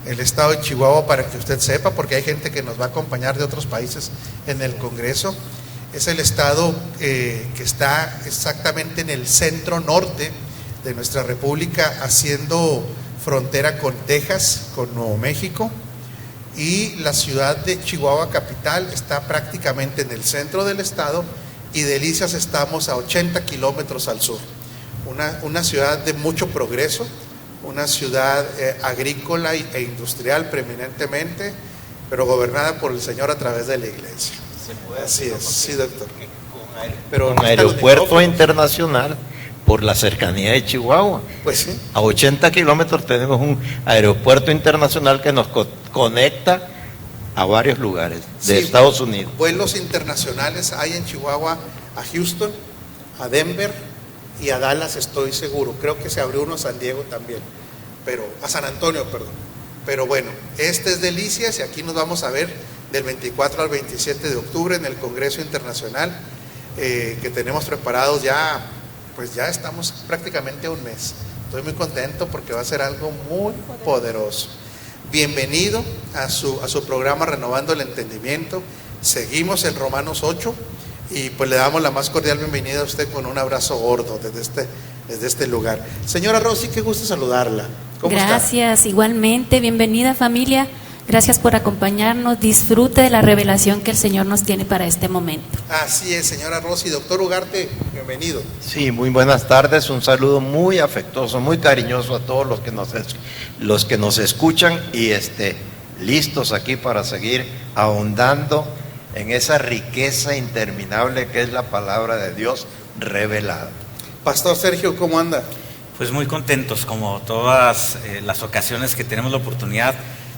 el estado de Chihuahua, para que usted sepa, porque hay gente que nos va a acompañar de otros países en el Congreso. Es el estado que está exactamente en el centro norte de nuestra república, haciendo frontera con Texas, con Nuevo México, y la ciudad de Chihuahua capital está prácticamente en el centro del estado, y Delicias estamos a 80 kilómetros al sur. Una ciudad de mucho progreso, una ciudad agrícola e industrial preeminentemente, pero gobernada por el Señor a través de la iglesia. Así es, sí, doctor. Pero un aeropuerto internacional por la cercanía de Chihuahua. Pues sí. A 80 kilómetros tenemos un aeropuerto internacional que nos conecta a varios lugares de Estados Unidos. Vuelos internacionales hay en Chihuahua a Houston, a Denver y a Dallas, estoy seguro. Creo que se abrió uno en San Diego también, pero a San Antonio, perdón. Pero bueno, este es Delicias y aquí nos vamos a ver del 24 al 27 de octubre en el Congreso Internacional que tenemos preparados ya, pues ya estamos prácticamente a un mes. Estoy muy contento porque va a ser algo muy poderoso. Bienvenido a su programa Renovando el Entendimiento. Seguimos en Romanos 8 y pues le damos la más cordial bienvenida a usted con un abrazo gordo desde este lugar. Señora Rosy, qué gusto saludarla. ¿Cómo está? Gracias, igualmente, bienvenida familia. Gracias por acompañarnos. Disfrute de la revelación que el Señor nos tiene para este momento. Así es, señora Rosy. Doctor Ugarte, bienvenido. Sí, muy buenas tardes. Un saludo muy afectuoso, muy cariñoso a todos los que nos escuchan y listos aquí para seguir ahondando en esa riqueza interminable que es la palabra de Dios revelada. Pastor Sergio, ¿cómo anda? Pues muy contentos, como todas las ocasiones que tenemos la oportunidad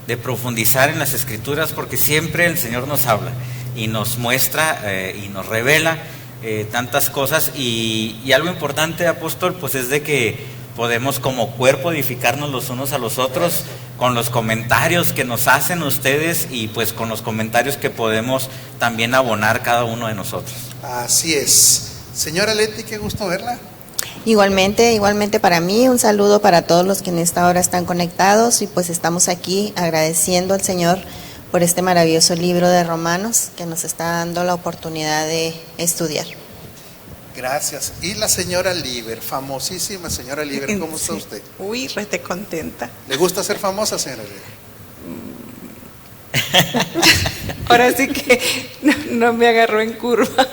de profundizar en las Escrituras, porque siempre el Señor nos habla y nos muestra y nos revela tantas cosas, y algo importante, apóstol, pues es de que podemos como cuerpo edificarnos los unos a los otros con los comentarios que nos hacen ustedes y pues con los comentarios que podemos también abonar cada uno de nosotros. Así es. Señora Leti, qué gusto verla. Igualmente para mí, un saludo para todos los que en esta hora están conectados y pues estamos aquí agradeciendo al Señor por este maravilloso libro de Romanos que nos está dando la oportunidad de estudiar. Gracias. Y la señora Liber, famosísima señora Liber, ¿cómo está usted? Uy, rete contenta. ¿Le gusta ser famosa, señora Liber? Ahora sí que no me agarró en curva.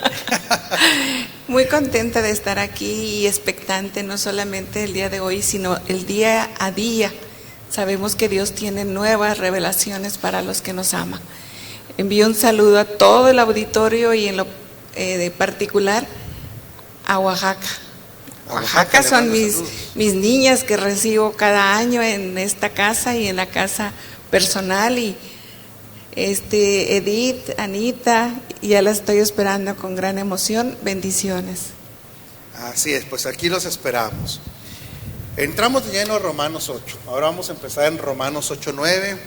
Muy contenta de estar aquí y expectante, no solamente el día de hoy, sino el día a día. Sabemos que Dios tiene nuevas revelaciones para los que nos aman. Envío un saludo a todo el auditorio y en lo de particular a Oaxaca. Oaxaca son mis niñas que recibo cada año en esta casa y en la casa personal, y Edith, Anita, y ya la estoy esperando con gran emoción. Bendiciones. Así es, pues aquí los esperamos. Entramos de lleno a Romanos 8. Ahora vamos a empezar en Romanos 8:9,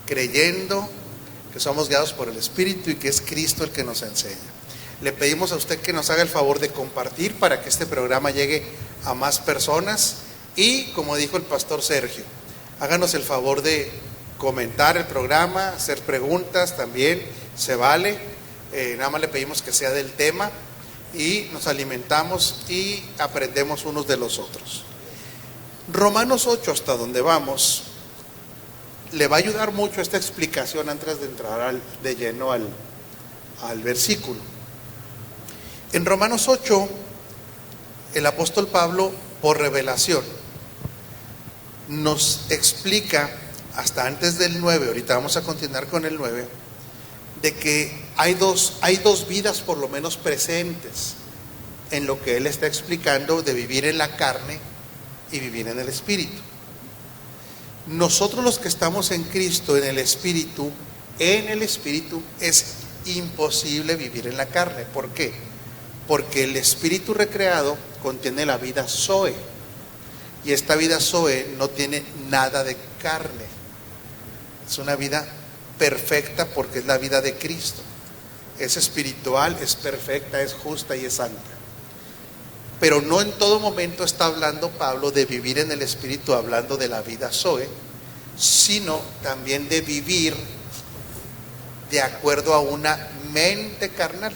creyendo que somos guiados por el Espíritu y que es Cristo el que nos enseña. Le pedimos a usted que nos haga el favor de compartir para que este programa llegue a más personas, y como dijo el pastor Sergio, háganos el favor de comentar el programa, hacer preguntas también, se vale. Nada más le pedimos que sea del tema y nos alimentamos y aprendemos unos de los otros. Romanos 8, hasta donde vamos, le va a ayudar mucho esta explicación antes de entrar de lleno al versículo. En Romanos 8, el apóstol Pablo, por revelación, nos explica hasta antes del 9, ahorita vamos a continuar con el 9, de que hay dos vidas por lo menos presentes en lo que él está explicando de vivir en la carne y vivir en el Espíritu. Nosotros los que estamos en Cristo, en el Espíritu, es imposible vivir en la carne. ¿Por qué? Porque el Espíritu recreado contiene la vida Zoe, y esta vida Zoe no tiene nada de carne. Es una vida perfecta porque es la vida de Cristo. Es espiritual, es perfecta, es justa y es santa. Pero no en todo momento está hablando Pablo de vivir en el Espíritu, hablando de la vida Zoe, sino también de vivir de acuerdo a una mente carnal.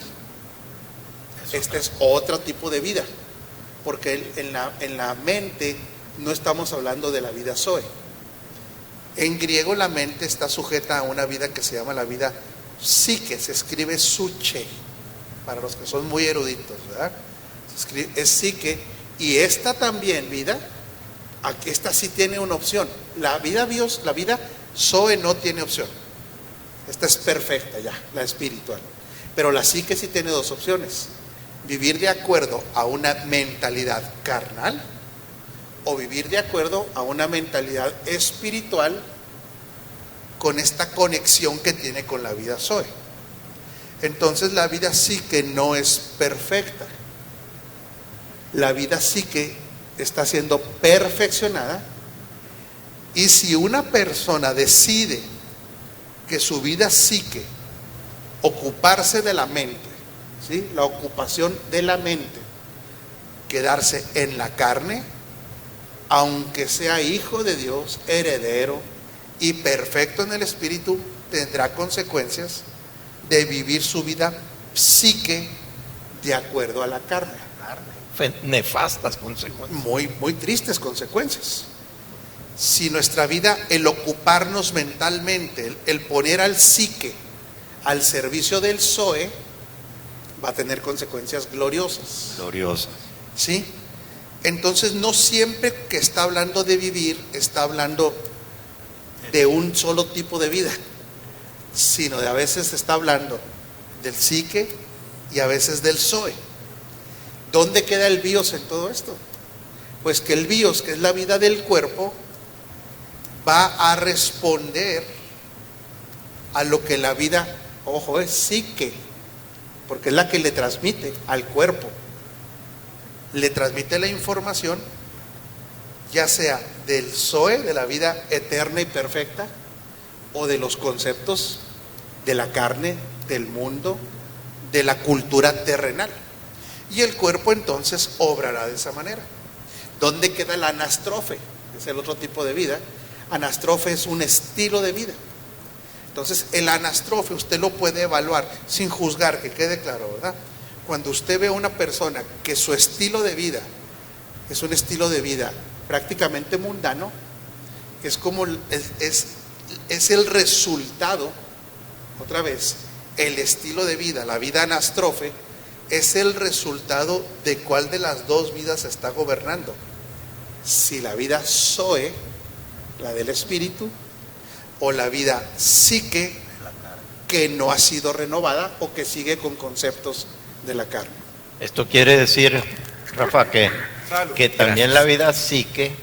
Este es otro tipo de vida, porque en la mente no estamos hablando de la vida Zoe. En griego la mente está sujeta a una vida que se llama la vida psique, se escribe suche, para los que son muy eruditos, ¿verdad? Es psique, y esta también vida, esta sí tiene una opción. La vida Zoe no tiene opción. Esta es perfecta ya, la espiritual. Pero la psique sí tiene dos opciones: vivir de acuerdo a una mentalidad carnal o vivir de acuerdo a una mentalidad espiritual con esta conexión que tiene con la vida Zoe. Entonces la vida psique no es perfecta. La vida psique está siendo perfeccionada, y si una persona decide que su vida psique, ocuparse de la mente, ¿sí?, la ocupación de la mente, quedarse en la carne, aunque sea hijo de Dios, heredero y perfecto en el espíritu, tendrá consecuencias de vivir su vida psique de acuerdo a la carne. Nefastas consecuencias. Muy, muy tristes consecuencias. Si nuestra vida, el ocuparnos mentalmente, el poner al psique al servicio del Zoe, va a tener consecuencias gloriosas. Gloriosas. ¿Sí? Entonces no siempre que está hablando de vivir, está hablando de un solo tipo de vida, sino de a veces está hablando del psique y a veces del Zoe. ¿Dónde queda el bios en todo esto? Pues que el bios, que es la vida del cuerpo, va a responder a lo que la vida, ojo, es psique, porque es la que le transmite al cuerpo, le transmite la información, ya sea del Zoe, de la vida eterna y perfecta, o de los conceptos de la carne, del mundo, de la cultura terrenal. Y el cuerpo entonces obrará de esa manera. ¿Dónde queda el anastrofe? Es el otro tipo de vida. Anastrofe es un estilo de vida. Entonces el anastrofe usted lo puede evaluar sin juzgar, que quede claro, ¿verdad? Cuando usted ve a una persona que su estilo de vida es un estilo de vida prácticamente mundano, es como es el resultado, otra vez, el estilo de vida, la vida anastrofe, es el resultado de cuál de las dos vidas está gobernando. Si la vida Zoe, la del espíritu, o la vida psique, que no ha sido renovada o que sigue con conceptos de la carne. Esto quiere decir, Rafa, que también la vida psique,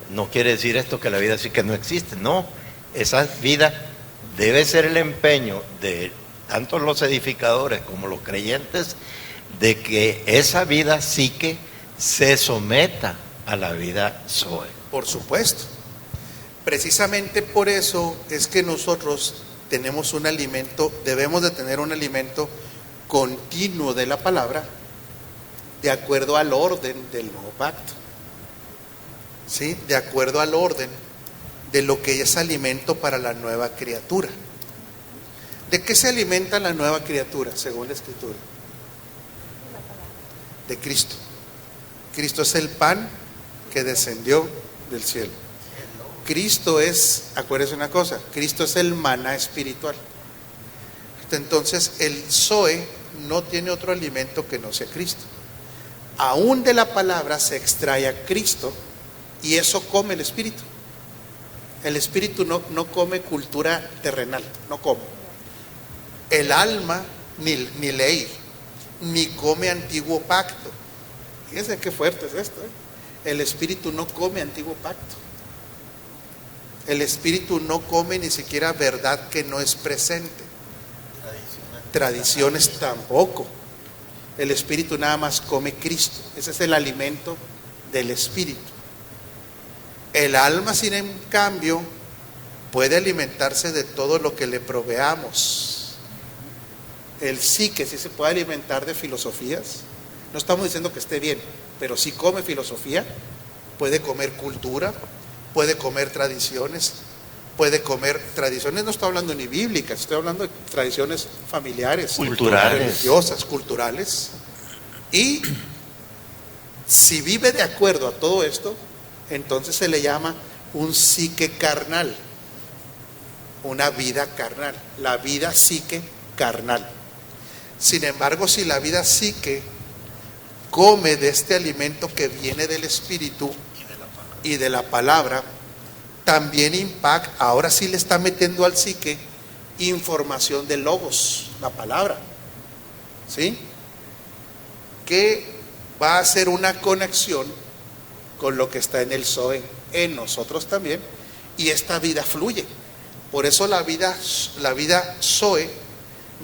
no quiere decir esto que la vida psique no existe, no. Esa vida debe ser el empeño de tanto los edificadores como los creyentes, de que esa vida psique se someta a la vida Zoe. Por supuesto. Precisamente por eso es que nosotros tenemos un alimento, debemos de tener un alimento continuo de la palabra, de acuerdo al orden del nuevo pacto, ¿sí? De acuerdo al orden de lo que es alimento para la nueva criatura. ¿De qué se alimenta la nueva criatura, según la Escritura? De Cristo. Cristo es el pan que descendió del cielo. Cristo es, acuérdense una cosa, Cristo es el maná espiritual. Entonces el Zoe no tiene otro alimento que no sea Cristo. Aún de la palabra se extrae a Cristo, y eso come el espíritu. El espíritu no come cultura terrenal, no come. El alma ni ley, ni come antiguo pacto. Fíjense qué fuerte es esto, ¿eh? El espíritu no come antiguo pacto. El espíritu no come ni siquiera verdad que no es presente. Tradiciones tampoco. El espíritu nada más come Cristo. Ese es el alimento del espíritu. El alma, sin en cambio, puede alimentarse de todo lo que le proveamos. El psique sí se puede alimentar de filosofías. No estamos diciendo que esté bien, pero sí come filosofía, puede comer cultura, puede comer tradiciones, no estoy hablando ni bíblicas, estoy hablando de tradiciones familiares, Culturales. religiosas, culturales. Y si vive de acuerdo a todo esto, entonces se le llama un psique carnal, una vida carnal, la vida psique carnal. Sin embargo, si la vida psique come de este alimento que viene del Espíritu y de la palabra, también impacta, ahora sí le está metiendo al psique información de logos, la palabra, ¿sí? Que va a hacer una conexión con lo que está en el Zoe, en nosotros también, y esta vida fluye. Por eso la vida Zoe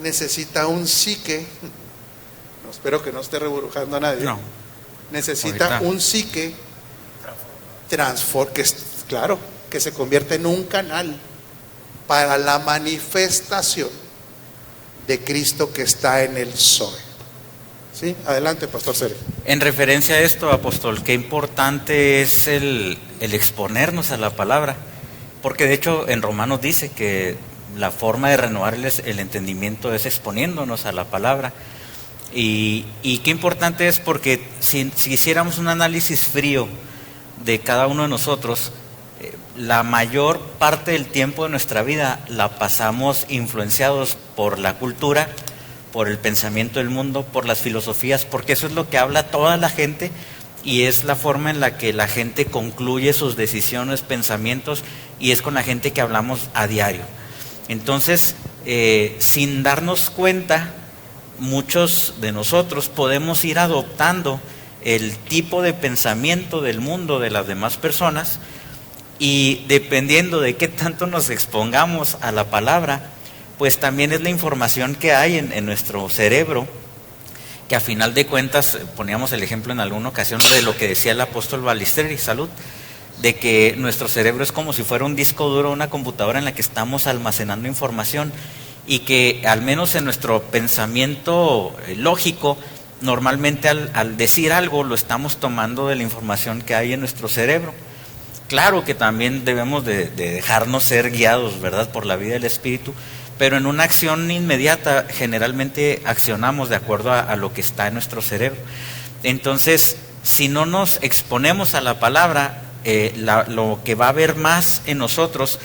necesita un psique, no, espero que no esté reburujando a nadie, No. necesita Ahorita. un psique que se convierte en un canal para la manifestación de Cristo que está en el Zoe. ¿Sí? Adelante, Pastor Sergio. En referencia a esto, apóstol, qué importante es el exponernos a la palabra, porque de hecho en Romanos dice que la forma de renovarles el entendimiento es exponiéndonos a la palabra. Y qué importante es, porque si hiciéramos un análisis frío de cada uno de nosotros, la mayor parte del tiempo de nuestra vida la pasamos influenciados por la cultura, por el pensamiento del mundo, por las filosofías, porque eso es lo que habla toda la gente y es la forma en la que la gente concluye sus decisiones, pensamientos, y es con la gente que hablamos a diario. Entonces, sin darnos cuenta, muchos de nosotros podemos ir adoptando el tipo de pensamiento del mundo de las demás personas, y dependiendo de qué tanto nos expongamos a la palabra, pues también es la información que hay en nuestro cerebro, que a final de cuentas, poníamos el ejemplo en alguna ocasión de lo que decía el apóstol Ballesteri, salud, de que nuestro cerebro es como si fuera un disco duro, una computadora en la que estamos almacenando información, y que al menos en nuestro pensamiento lógico, normalmente al decir algo lo estamos tomando de la información que hay en nuestro cerebro. Claro que también debemos de dejarnos ser guiados, ¿verdad?, por la vida del Espíritu, pero en una acción inmediata generalmente accionamos de acuerdo a lo que está en nuestro cerebro. Entonces, si no nos exponemos a la palabra, lo que va a haber más en nosotros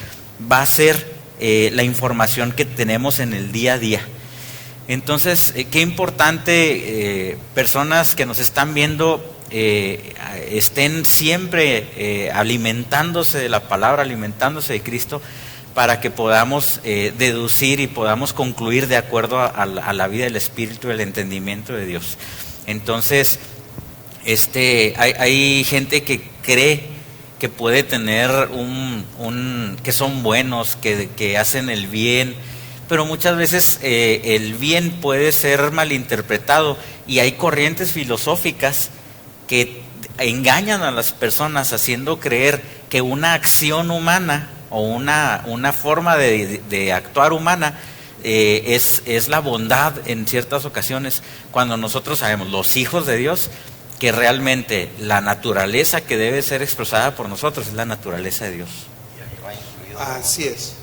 va a ser la información que tenemos en el día a día. Entonces, qué importante, personas que nos están viendo, estén siempre alimentándose de la palabra, alimentándose de Cristo, para que podamos deducir y podamos concluir de acuerdo a la vida del Espíritu y el entendimiento de Dios. Entonces, hay gente que cree que puede tener que son buenos, que hacen el bien, pero muchas veces el bien puede ser malinterpretado, y hay corrientes filosóficas que engañan a las personas haciendo creer que una acción humana o una forma de actuar humana es la bondad en ciertas ocasiones, cuando nosotros sabemos, los hijos de Dios, que realmente la naturaleza que debe ser expresada por nosotros es la naturaleza de Dios. Así es.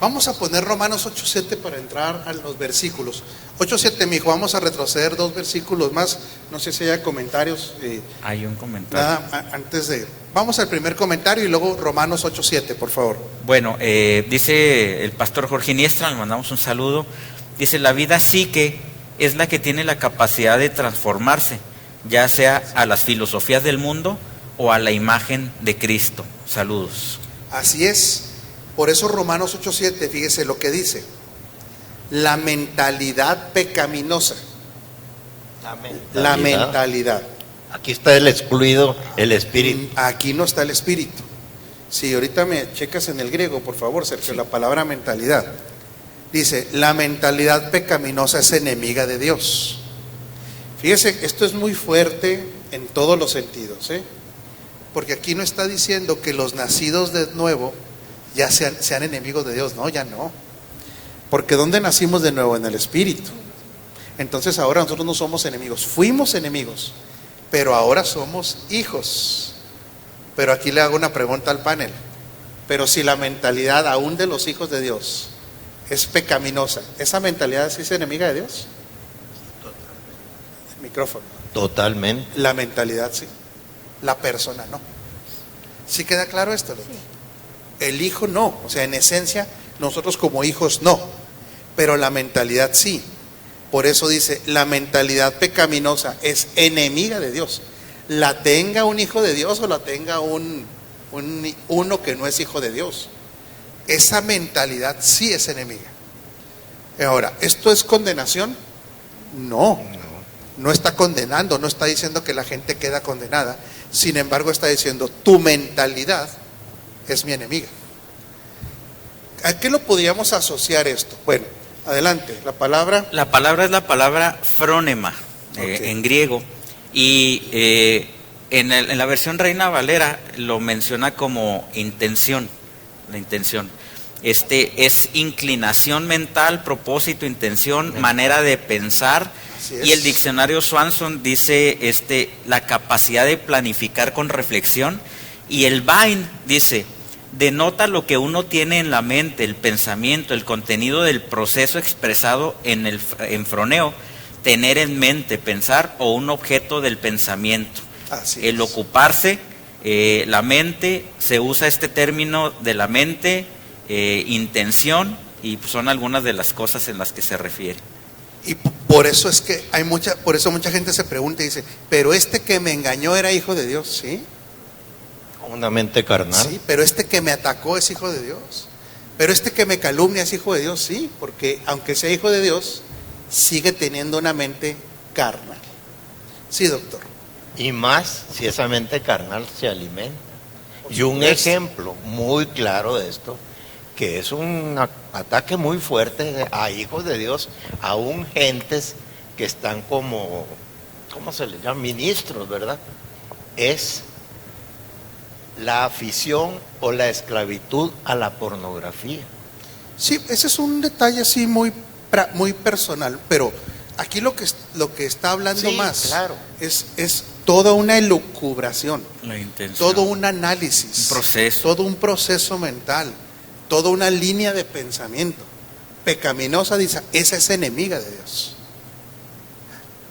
Vamos a poner Romanos 8:7 para entrar a los versículos. 8:7, mi hijo, vamos a retroceder 2 versículos más. No sé si haya comentarios. Hay un comentario. Nada, vamos al primer comentario y luego Romanos 8:7, por favor. Bueno, dice el pastor Jorge Iniestra, le mandamos un saludo. Dice, la vida psique es la que tiene la capacidad de transformarse, ya sea a las filosofías del mundo o a la imagen de Cristo. Saludos. Así es. Por eso Romanos 8:7, fíjese lo que dice. La mentalidad pecaminosa. La mentalidad. Aquí está el excluido, el espíritu. Aquí no está el espíritu. Si ahorita me checas en el griego, por favor, Sergio, sí. La palabra mentalidad. Dice, la mentalidad pecaminosa es enemiga de Dios. Fíjese, esto es muy fuerte en todos los sentidos, porque aquí no está diciendo que los nacidos de nuevo ya sean enemigos de Dios. No, ya no. Porque ¿dónde nacimos de nuevo? En el Espíritu. Entonces ahora nosotros no somos enemigos. Fuimos enemigos, pero ahora somos hijos. Pero aquí le hago una pregunta al panel. Pero si la mentalidad aún de los hijos de Dios es pecaminosa, ¿esa mentalidad sí es enemiga de Dios? El micrófono. Totalmente. La mentalidad sí, la persona no. ¿Sí queda claro esto? Sí. El hijo no, o sea, en esencia nosotros como hijos no, pero la mentalidad sí. Por eso dice, la mentalidad pecaminosa es enemiga de Dios. La tenga un hijo de Dios o la tenga uno que no es hijo de Dios. Esa mentalidad sí es enemiga. Ahora, ¿esto es condenación? No, no está condenando, no está diciendo que la gente queda condenada. Sin embargo, está diciendo, tu mentalidad es mi enemiga. ¿A qué lo podríamos asociar esto? Bueno, adelante, la palabra. La palabra es la palabra frónema, Okay. en griego. Y en la versión Reina Valera lo menciona como intención, la intención. Es inclinación mental, propósito, intención, manera de pensar. Así Y el es. diccionario Swanson dice la capacidad de planificar con reflexión. Y el Vine dice, denota lo que uno tiene en la mente, el pensamiento, el contenido del proceso expresado en froneo, tener en mente, pensar o un objeto del pensamiento. Así El es. ocuparse, la mente, se usa este término de la mente, intención, y son algunas de las cosas en las que se refiere. Y por eso es que por eso mucha gente se pregunta y dice, pero este que me engañó era hijo de Dios, ¿sí? Una mente carnal. Sí, pero este que me atacó es hijo de Dios. Pero este que me calumnia es hijo de Dios, sí, porque aunque sea hijo de Dios, sigue teniendo una mente carnal. Sí, doctor. Y más si esa mente carnal se alimenta. Por Y un supuesto. ejemplo muy claro de esto, que es un ataque muy fuerte a hijos de Dios, aún gentes que están como, ¿cómo se les llama? Ministros, ¿verdad? Es la afición o la esclavitud a la pornografía. Sí, ese es un detalle así muy personal, pero aquí lo que está hablando Sí, más claro. es toda una elucubración, La intención. todo un análisis, Un proceso. todo un proceso mental, toda una línea de pensamiento. Pecaminosa, dice, esa es enemiga de Dios.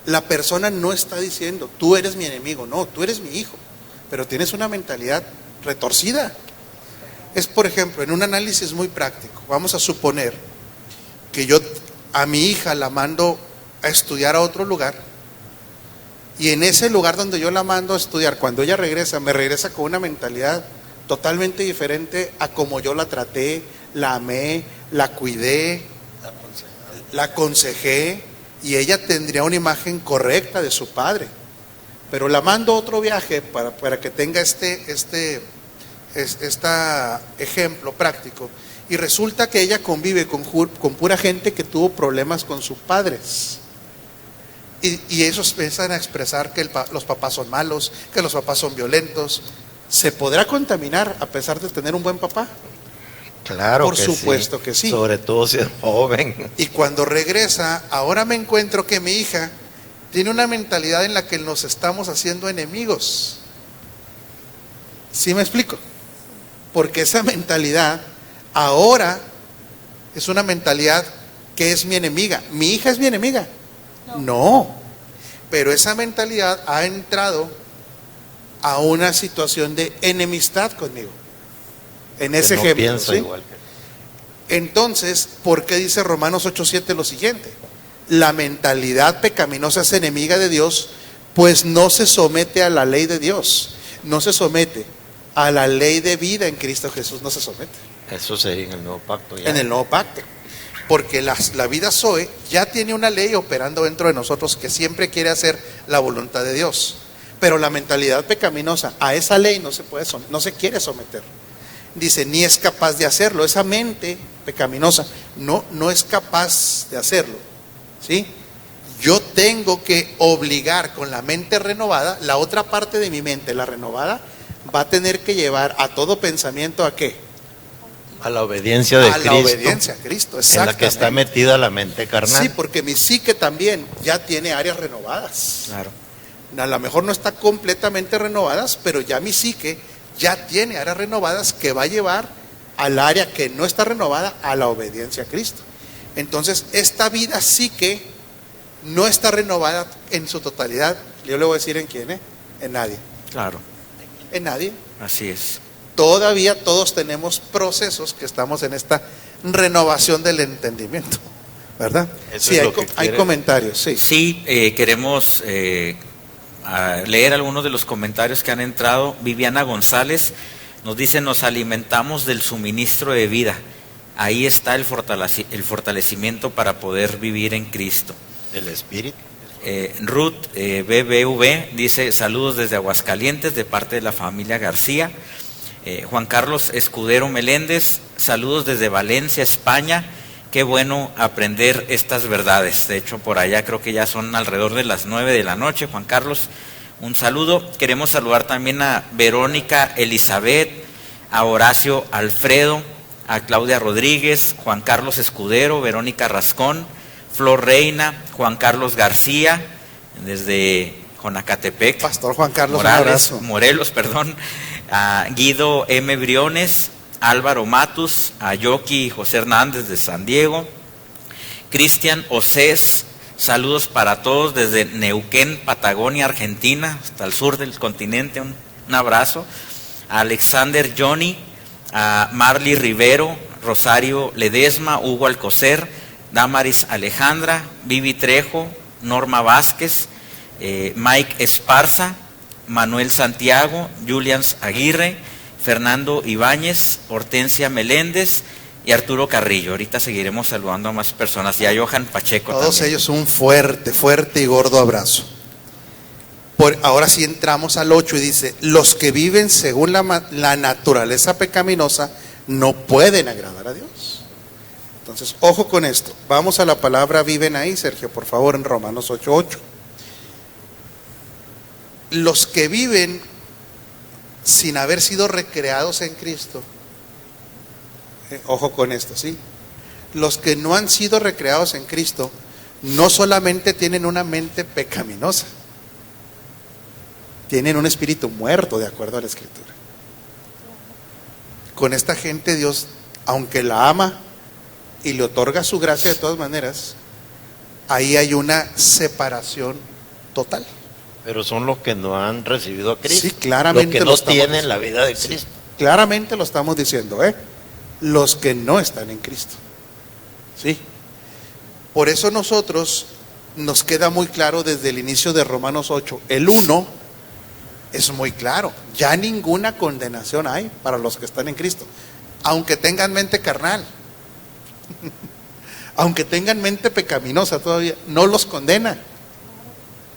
La persona no está diciendo, tú eres mi enemigo, no, tú eres mi hijo, pero tienes una mentalidad retorcida. Es, por ejemplo, en un análisis muy práctico, vamos a suponer que yo a mi hija la mando a estudiar a otro lugar, y en ese lugar donde yo la mando a estudiar, cuando ella regresa, me regresa con una mentalidad totalmente diferente a como yo la traté, la amé, la cuidé, la aconsejé, y ella tendría una imagen correcta de su padre. Pero la mando a otro viaje para que tenga este ejemplo práctico, y resulta que ella convive con pura gente que tuvo problemas con sus padres. Y ellos empiezan a expresar que los papás son malos, que los papás son violentos. ¿Se podrá contaminar a pesar de tener un buen papá? Claro Por que supuesto sí. que sí. Sobre todo si es joven. Y cuando regresa, ahora me encuentro que mi hija tiene una mentalidad en la que nos estamos haciendo enemigos. ¿Sí me explico? Porque esa mentalidad ahora es una mentalidad que es mi enemiga. ¿Mi hija es mi enemiga? No. Pero esa mentalidad ha entrado a una situación de enemistad conmigo. En ese Que no ejemplo. piensa ¿sí? igual que... Entonces, ¿por qué dice Romanos 8:7 lo siguiente? La mentalidad pecaminosa es enemiga de Dios, pues no se somete a la ley de Dios, no se somete a la ley de vida en Cristo Jesús, no se somete. Eso sería en el nuevo pacto ya. En el nuevo pacto. Porque la vida Zoe ya tiene una ley operando dentro de nosotros que siempre quiere hacer la voluntad de Dios. Pero la mentalidad pecaminosa a esa ley no se quiere someter. Dice, ni es capaz de hacerlo. Esa mente pecaminosa no es capaz de hacerlo. ¿Sí? Yo tengo que obligar con la mente renovada, la otra parte de mi mente, la renovada, va a tener que llevar a todo pensamiento ¿a qué? A la obediencia de A Cristo. la obediencia a Cristo, En exactamente. la que está metida la mente carnal. Sí, porque mi psique también ya tiene áreas renovadas. Claro. A lo mejor no está completamente renovadas, pero ya mi psique ya tiene áreas renovadas que va a llevar al área que no está renovada a la obediencia a Cristo. Entonces, esta vida sí que no está renovada en su totalidad. Yo le voy a decir en quién, en nadie. Claro, En nadie. así es. Todavía todos tenemos procesos que estamos en esta renovación del entendimiento, ¿verdad? Eso Sí, es hay, lo que hay quiere. comentarios, sí. Sí, queremos leer algunos de los comentarios que han entrado. Viviana González nos dice: nos alimentamos del suministro de vida. Ahí está el fortalecimiento para poder vivir en Cristo. Del Espíritu. Ruth BBV dice: saludos desde Aguascalientes de parte de la familia García. Juan Carlos Escudero Meléndez: saludos desde Valencia, España. Qué bueno aprender estas verdades. De hecho, por allá creo que ya son alrededor de las 9 de la noche. Juan Carlos, un saludo. Queremos saludar también a Verónica Elizabeth, a Horacio Alfredo, a Claudia Rodríguez, Juan Carlos Escudero, Verónica Rascón, Flor Reina, Juan Carlos García, desde Jonacatepec, Pastor Juan Carlos, un Morales, abrazo. Morelos, perdón, a Guido M. Briones, Álvaro Matus, a Yoki José Hernández de San Diego, Cristian Océs, saludos para todos desde Neuquén, Patagonia, Argentina, hasta el sur del continente, un abrazo, a Alexander Johnny, a Marly Rivero, Rosario Ledesma, Hugo Alcocer, Damaris Alejandra, Vivi Trejo, Norma Vázquez, Mike Esparza, Manuel Santiago, Julians Aguirre, Fernando Ibáñez, Hortensia Meléndez y Arturo Carrillo. Ahorita seguiremos saludando a más personas, y a Johan Pacheco Todos también. ellos un fuerte y gordo abrazo. Ahora sí entramos al 8 y dice: los que viven según la naturaleza pecaminosa no pueden agradar a Dios. Entonces, ojo con esto. Vamos a la palabra viven ahí, Sergio, por favor, en Romanos 8:8. Los que viven sin haber sido recreados en Cristo, ojo con esto, ¿sí? Los que no han sido recreados en Cristo no solamente tienen una mente pecaminosa, tienen un espíritu muerto, de acuerdo a la Escritura. Con esta gente Dios, aunque la ama y le otorga su gracia de todas maneras, ahí hay una separación total. Pero son los que no han recibido a Cristo. Sí, claramente Los que lo no estamos tienen diciendo. la vida de Sí, Cristo. claramente lo estamos diciendo, los que no están en Cristo. Sí. Por eso nosotros nos queda muy claro desde el inicio de Romanos 8, el 1 es muy claro, ya ninguna condenación hay para los que están en Cristo, aunque tengan mente carnal, aunque tengan mente pecaminosa todavía, no los condena,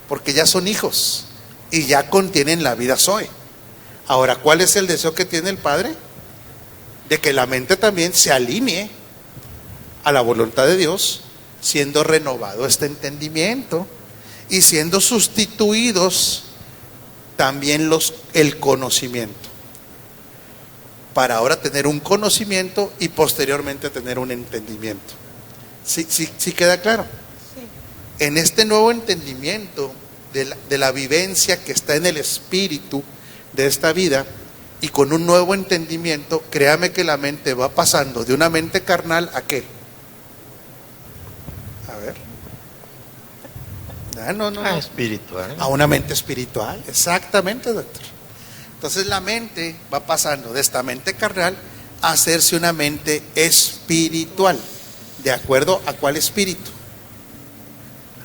porque ya son hijos y ya contienen la vida Zoe. Ahora, ¿cuál es el deseo que tiene el Padre? De que la mente también se alinee a la voluntad de Dios, siendo renovado este entendimiento y siendo sustituidos también el conocimiento, para ahora tener un conocimiento y posteriormente tener un entendimiento. ¿Sí queda claro? Sí. En este nuevo entendimiento de la vivencia que está en el espíritu de esta vida, y con un nuevo entendimiento, créame que la mente va pasando de una mente carnal a ¿qué? A ver. No. Espiritual. A una mente espiritual, exactamente, doctor. Entonces la mente va pasando de esta mente carnal a hacerse una mente espiritual. ¿De acuerdo a cuál espíritu?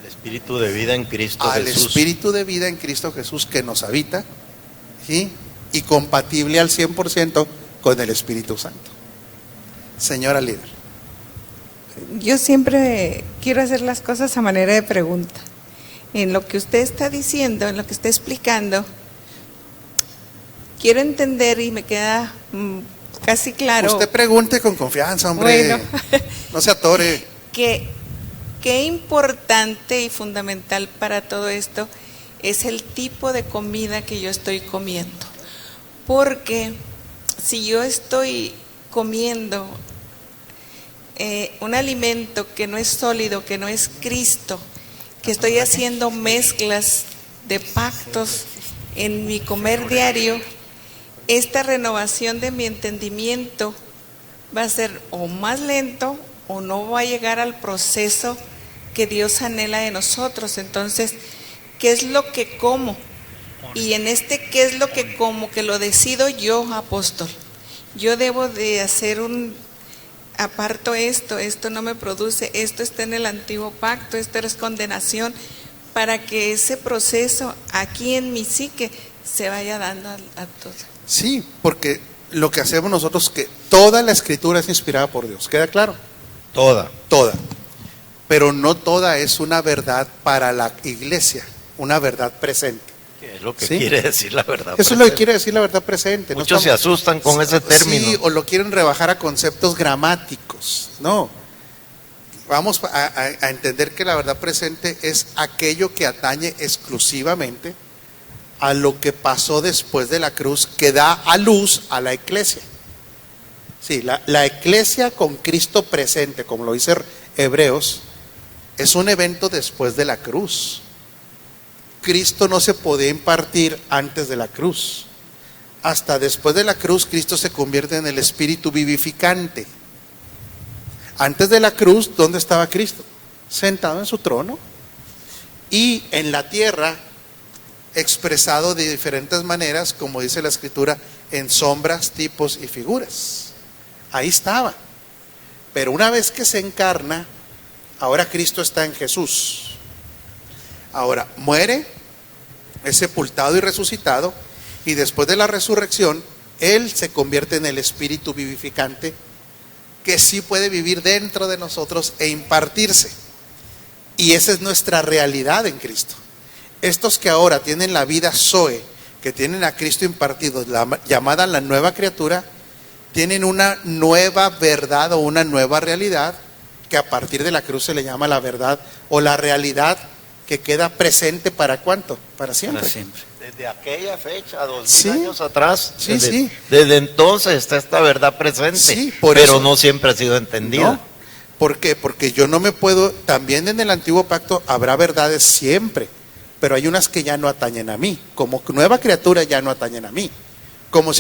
El espíritu de vida en Cristo Al Jesús. espíritu de vida en Cristo Jesús que nos habita, ¿sí? Y compatible al 100% con el Espíritu Santo. Señora líder. Yo siempre quiero hacer las cosas a manera de pregunta. En lo que usted está diciendo, en lo que está explicando, quiero entender y me queda casi claro. Usted pregunte con confianza, hombre. Bueno. No se atore. Qué importante y fundamental para todo esto es el tipo de comida que yo estoy comiendo. Porque si yo estoy comiendo un alimento que no es sólido, que no es Cristo, que estoy haciendo mezclas de pactos en mi comer diario, esta renovación de mi entendimiento va a ser o más lento o no va a llegar al proceso que Dios anhela de nosotros. Entonces, ¿qué es lo que como? Y en este ¿qué es lo que como? Que lo decido yo, apóstol. Yo debo de hacer aparto esto no me produce, esto está en el antiguo pacto, esto es condenación, para que ese proceso aquí en mi psique se vaya dando a todo. Sí, porque lo que hacemos nosotros es que toda la escritura es inspirada por Dios, ¿queda claro? Toda. Toda. Pero no toda es una verdad para la iglesia, una verdad presente. ¿Qué es lo que ¿Sí? quiere decir la verdad? Eso es lo que quiere decir la verdad presente. Muchos se asustan con ese término. Sí, o lo quieren rebajar a conceptos gramáticos. No. Vamos a entender que la verdad presente es aquello que atañe exclusivamente a lo que pasó después de la cruz, que da a luz a la iglesia. Sí, la iglesia con Cristo presente, como lo dice Hebreos, es un evento después de la cruz. Cristo no se podía impartir antes de la cruz. Hasta después de la cruz, Cristo se convierte en el Espíritu vivificante. Antes de la cruz, ¿dónde estaba Cristo? Sentado en su trono. Y en la tierra, expresado de diferentes maneras, como dice la Escritura, en sombras, tipos y figuras. Ahí estaba. Pero una vez que se encarna, ahora Cristo está en Jesús. Ahora muere, es sepultado y resucitado, y después de la resurrección, Él se convierte en el Espíritu vivificante, que sí puede vivir dentro de nosotros e impartirse. Y esa es nuestra realidad en Cristo. Estos que ahora tienen la vida Zoe, que tienen a Cristo impartido, llamada la nueva criatura, tienen una nueva verdad o una nueva realidad, que a partir de la cruz se le llama la verdad o la realidad, que queda presente ¿para cuánto? Para siempre. Para siempre. Desde aquella fecha, 2000 Sí. años atrás, Sí, desde, sí. desde entonces está esta verdad presente, Sí, por pero eso. no siempre ha sido entendida. ¿No? ¿Por qué? Porque yo no me puedo, también en el antiguo pacto habrá verdades siempre, pero hay unas que ya no atañen a mí, como nueva criatura ya no atañen a mí, como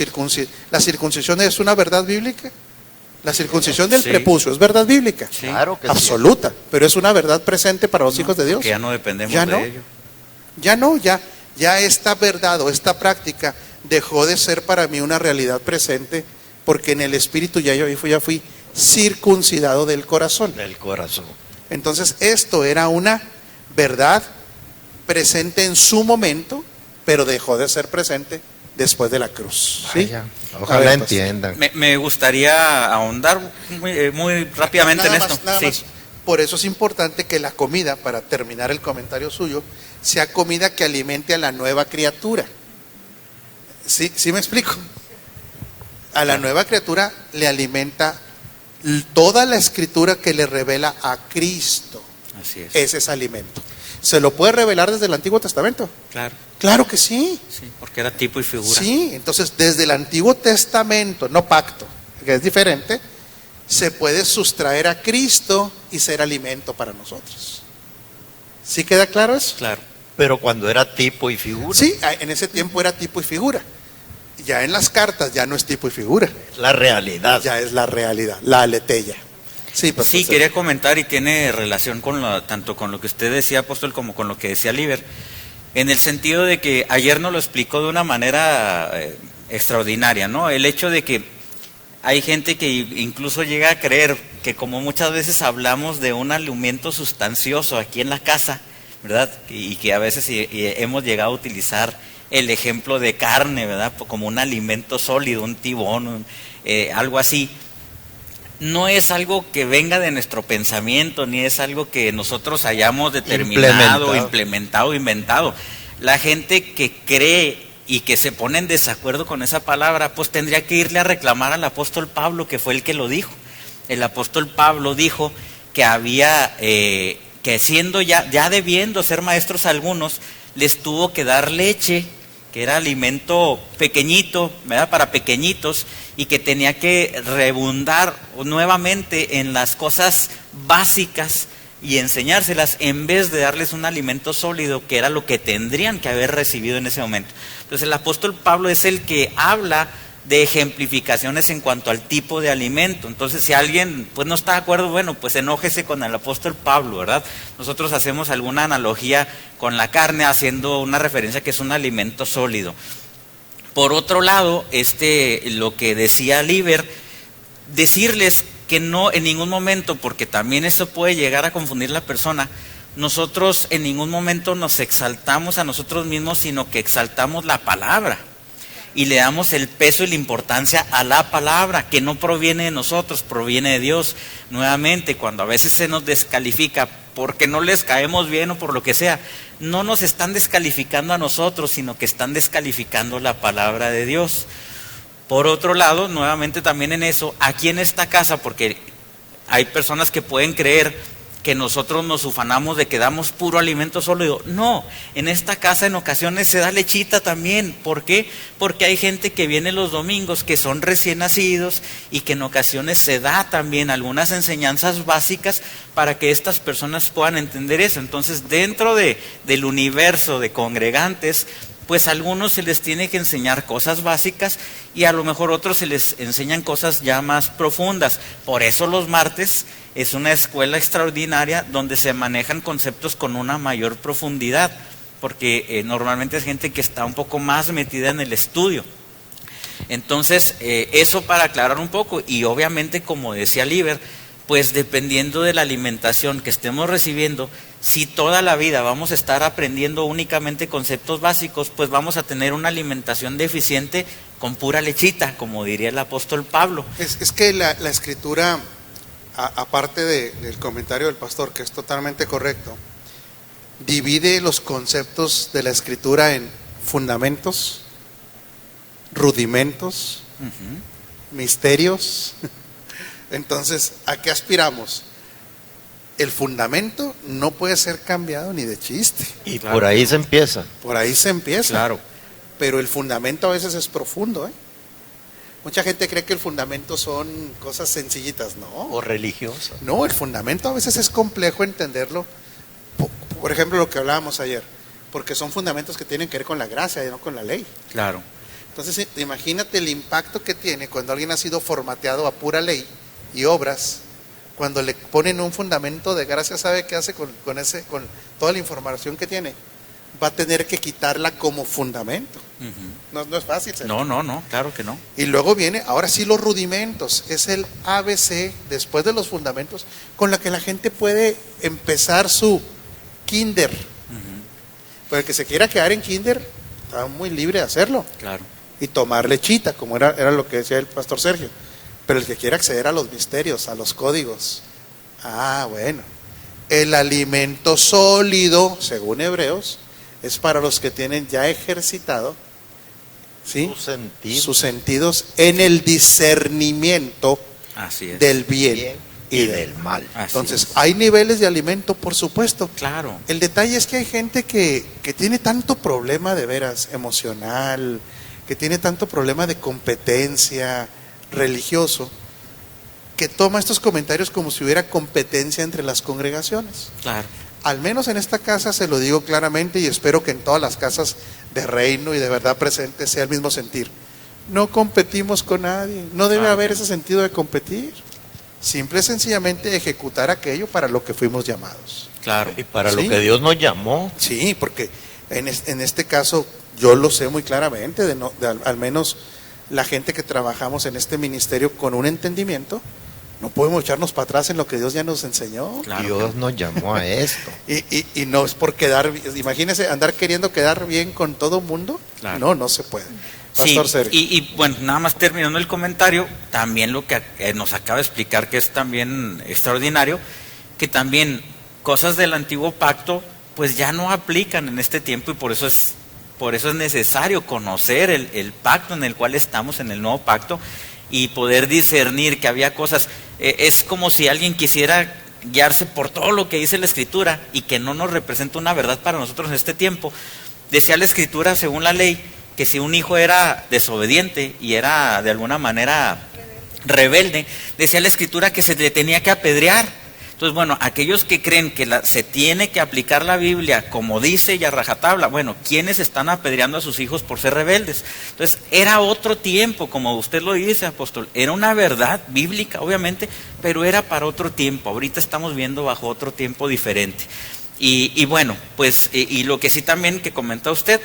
la circuncisión es una verdad bíblica, la circuncisión del Sí. prepucio es verdad bíblica, Sí. Claro que sí. absoluta, pero es una verdad presente para los hijos de Dios. Que ya no dependemos Ya de no. ello. Ya esta verdad o esta práctica dejó de ser para mí una realidad presente, porque en el espíritu ya fui circuncidado del corazón. Del corazón. Entonces esto era una verdad presente en su momento, pero dejó de ser presente después de la cruz. ¿Sí? Vaya, A ojalá ver, pues, entiendan. Me gustaría ahondar muy rápidamente en esto. Nada Sí. más. Por eso es importante que la comida, para terminar el comentario suyo, sea comida que alimente a la nueva criatura. ¿Sí me explico? A la nueva criatura le alimenta toda la escritura que le revela a Cristo. Así es. Ese es alimento. ¿Se lo puede revelar desde el Antiguo Testamento? Claro, Claro que sí. sí, porque era tipo y figura. Sí, entonces desde el Antiguo Testamento, no pacto, que es diferente, se puede sustraer a Cristo y ser alimento para nosotros. ¿Sí queda claro eso? Claro. Pero cuando era tipo y figura, Sí, en ese tiempo era tipo y figura. Ya en las cartas ya no es tipo y figura, la realidad. ya es la realidad, la aletheia. Sí, pues, Sí, pues, quería comentar y tiene relación con tanto con lo que usted decía, apóstol, como con lo que decía Liber, en el sentido de que ayer nos lo explicó de una manera extraordinaria, ¿no? El hecho de que hay gente que incluso llega a creer que, como muchas veces hablamos de un alimento sustancioso aquí en la casa, ¿verdad? Y que a veces hemos llegado a utilizar el ejemplo de carne, ¿verdad? Como un alimento sólido, un tibón, algo así. No es algo que venga de nuestro pensamiento, ni es algo que nosotros hayamos determinado, implementado, inventado. La gente que cree y que se pone en desacuerdo con esa palabra, pues tendría que irle a reclamar al apóstol Pablo, que fue el que lo dijo. El apóstol Pablo dijo que había, que siendo ya debiendo ser maestros algunos, les tuvo que dar leche, que era alimento pequeñito, ¿verdad? Para pequeñitos, y que tenía que rebundar nuevamente en las cosas básicas y enseñárselas en vez de darles un alimento sólido que era lo que tendrían que haber recibido en ese momento. Entonces el apóstol Pablo es el que habla de ejemplificaciones en cuanto al tipo de alimento. Entonces si alguien pues no está de acuerdo, bueno, pues enójese con el apóstol Pablo, ¿verdad? Nosotros hacemos alguna analogía con la carne haciendo una referencia que es un alimento sólido. Por otro lado, lo que decía Liber, decirles que no en ningún momento, porque también eso puede llegar a confundir a la persona, nosotros en ningún momento nos exaltamos a nosotros mismos, sino que exaltamos la palabra y le damos el peso y la importancia a la palabra, que no proviene de nosotros, proviene de Dios. Nuevamente, cuando a veces se nos descalifica porque no les caemos bien o por lo que sea, no nos están descalificando a nosotros, sino que están descalificando la palabra de Dios. Por otro lado, nuevamente también en eso, aquí en esta casa, porque hay personas que pueden creer que nosotros nos ufanamos de que damos puro alimento sólido. No, en esta casa en ocasiones se da lechita también. ¿Por qué? Porque hay gente que viene los domingos que son recién nacidos y que en ocasiones se da también algunas enseñanzas básicas para que estas personas puedan entender eso. Entonces, dentro del universo de congregantes, pues a algunos se les tiene que enseñar cosas básicas y a lo mejor otros se les enseñan cosas ya más profundas. Por eso los martes es una escuela extraordinaria donde se manejan conceptos con una mayor profundidad, porque normalmente es gente que está un poco más metida en el estudio. Entonces, eso para aclarar un poco, y obviamente como decía Liber, pues dependiendo de la alimentación que estemos recibiendo, si toda la vida vamos a estar aprendiendo únicamente conceptos básicos, pues vamos a tener una alimentación deficiente con pura lechita, como diría el apóstol Pablo. Es que la escritura, aparte del comentario del pastor, que es totalmente correcto, divide los conceptos de la escritura en fundamentos, rudimentos, misterios. Entonces, ¿a qué aspiramos? El fundamento no puede ser cambiado ni de chiste. Y claro, por ahí se empieza. Por ahí se empieza. Claro. Pero el fundamento a veces es profundo, ¿eh? Mucha gente cree que el fundamento son cosas sencillitas, ¿no? O religiosas. No, el fundamento a veces es complejo entenderlo. Por ejemplo, lo que hablábamos ayer, porque son fundamentos que tienen que ver con la gracia y no con la ley. Claro. Entonces, imagínate el impacto que tiene cuando alguien ha sido formateado a pura ley y obras. Cuando le ponen un fundamento de gracia, ¿sabe qué hace con toda la información que tiene? Va a tener que quitarla como fundamento. No es fácil. ¿sabes? No, claro que no. Y luego viene, ahora sí, los rudimentos. Es el ABC, después de los fundamentos, con la que la gente puede empezar su kinder. Pero el que se quiera quedar en kinder, está muy libre de hacerlo. Claro. Y tomar lechita, como era lo que decía el pastor Sergio. Pero el que quiera acceder a los misterios, a los códigos, bueno, el alimento sólido, según Hebreos, es para los que tienen ya ejercitado, ¿sí?, sus sentidos en el discernimiento del bien y del mal. Entonces, hay niveles de alimento, por supuesto. Claro. El detalle es que hay gente que tiene tanto problema de veras emocional, que tiene tanto problema de competencia religioso, que toma estos comentarios como si hubiera competencia entre las congregaciones. Claro. Al menos en esta casa se lo digo claramente, y espero que en todas las casas de reino y de verdad presente sea el mismo sentir. No competimos con nadie, no debe haber ese sentido de competir. Simple y sencillamente ejecutar aquello para lo que fuimos llamados. Claro. Y para lo que Dios nos llamó. Sí, porque en este caso yo lo sé muy claramente, al menos la gente que trabajamos en este ministerio con un entendimiento, no podemos echarnos para atrás en lo que Dios ya nos enseñó. Claro. Dios nos llamó a esto. Y no es por quedar, imagínese andar queriendo quedar bien con todo el mundo. Claro. No se puede. Pastor Sergio. Y bueno, nada más terminando el comentario, también lo que nos acaba de explicar, que es también extraordinario, que también cosas del antiguo pacto pues ya no aplican en este tiempo, y por eso es necesario conocer el pacto en el cual estamos, en el nuevo pacto, y poder discernir que había cosas. Es como si alguien quisiera guiarse por todo lo que dice la Escritura y que no nos representa una verdad para nosotros en este tiempo. Decía la Escritura, según la ley, que si un hijo era desobediente y era de alguna manera rebelde, decía la Escritura que se le tenía que apedrear. Entonces, bueno, aquellos que creen que se tiene que aplicar la Biblia como dice y a rajatabla, bueno, ¿quiénes están apedreando a sus hijos por ser rebeldes? Entonces, era otro tiempo, como usted lo dice, apóstol, era una verdad bíblica, obviamente, pero era para otro tiempo. Ahorita estamos viendo bajo otro tiempo diferente. Y bueno, pues, y lo que sí también que comenta usted,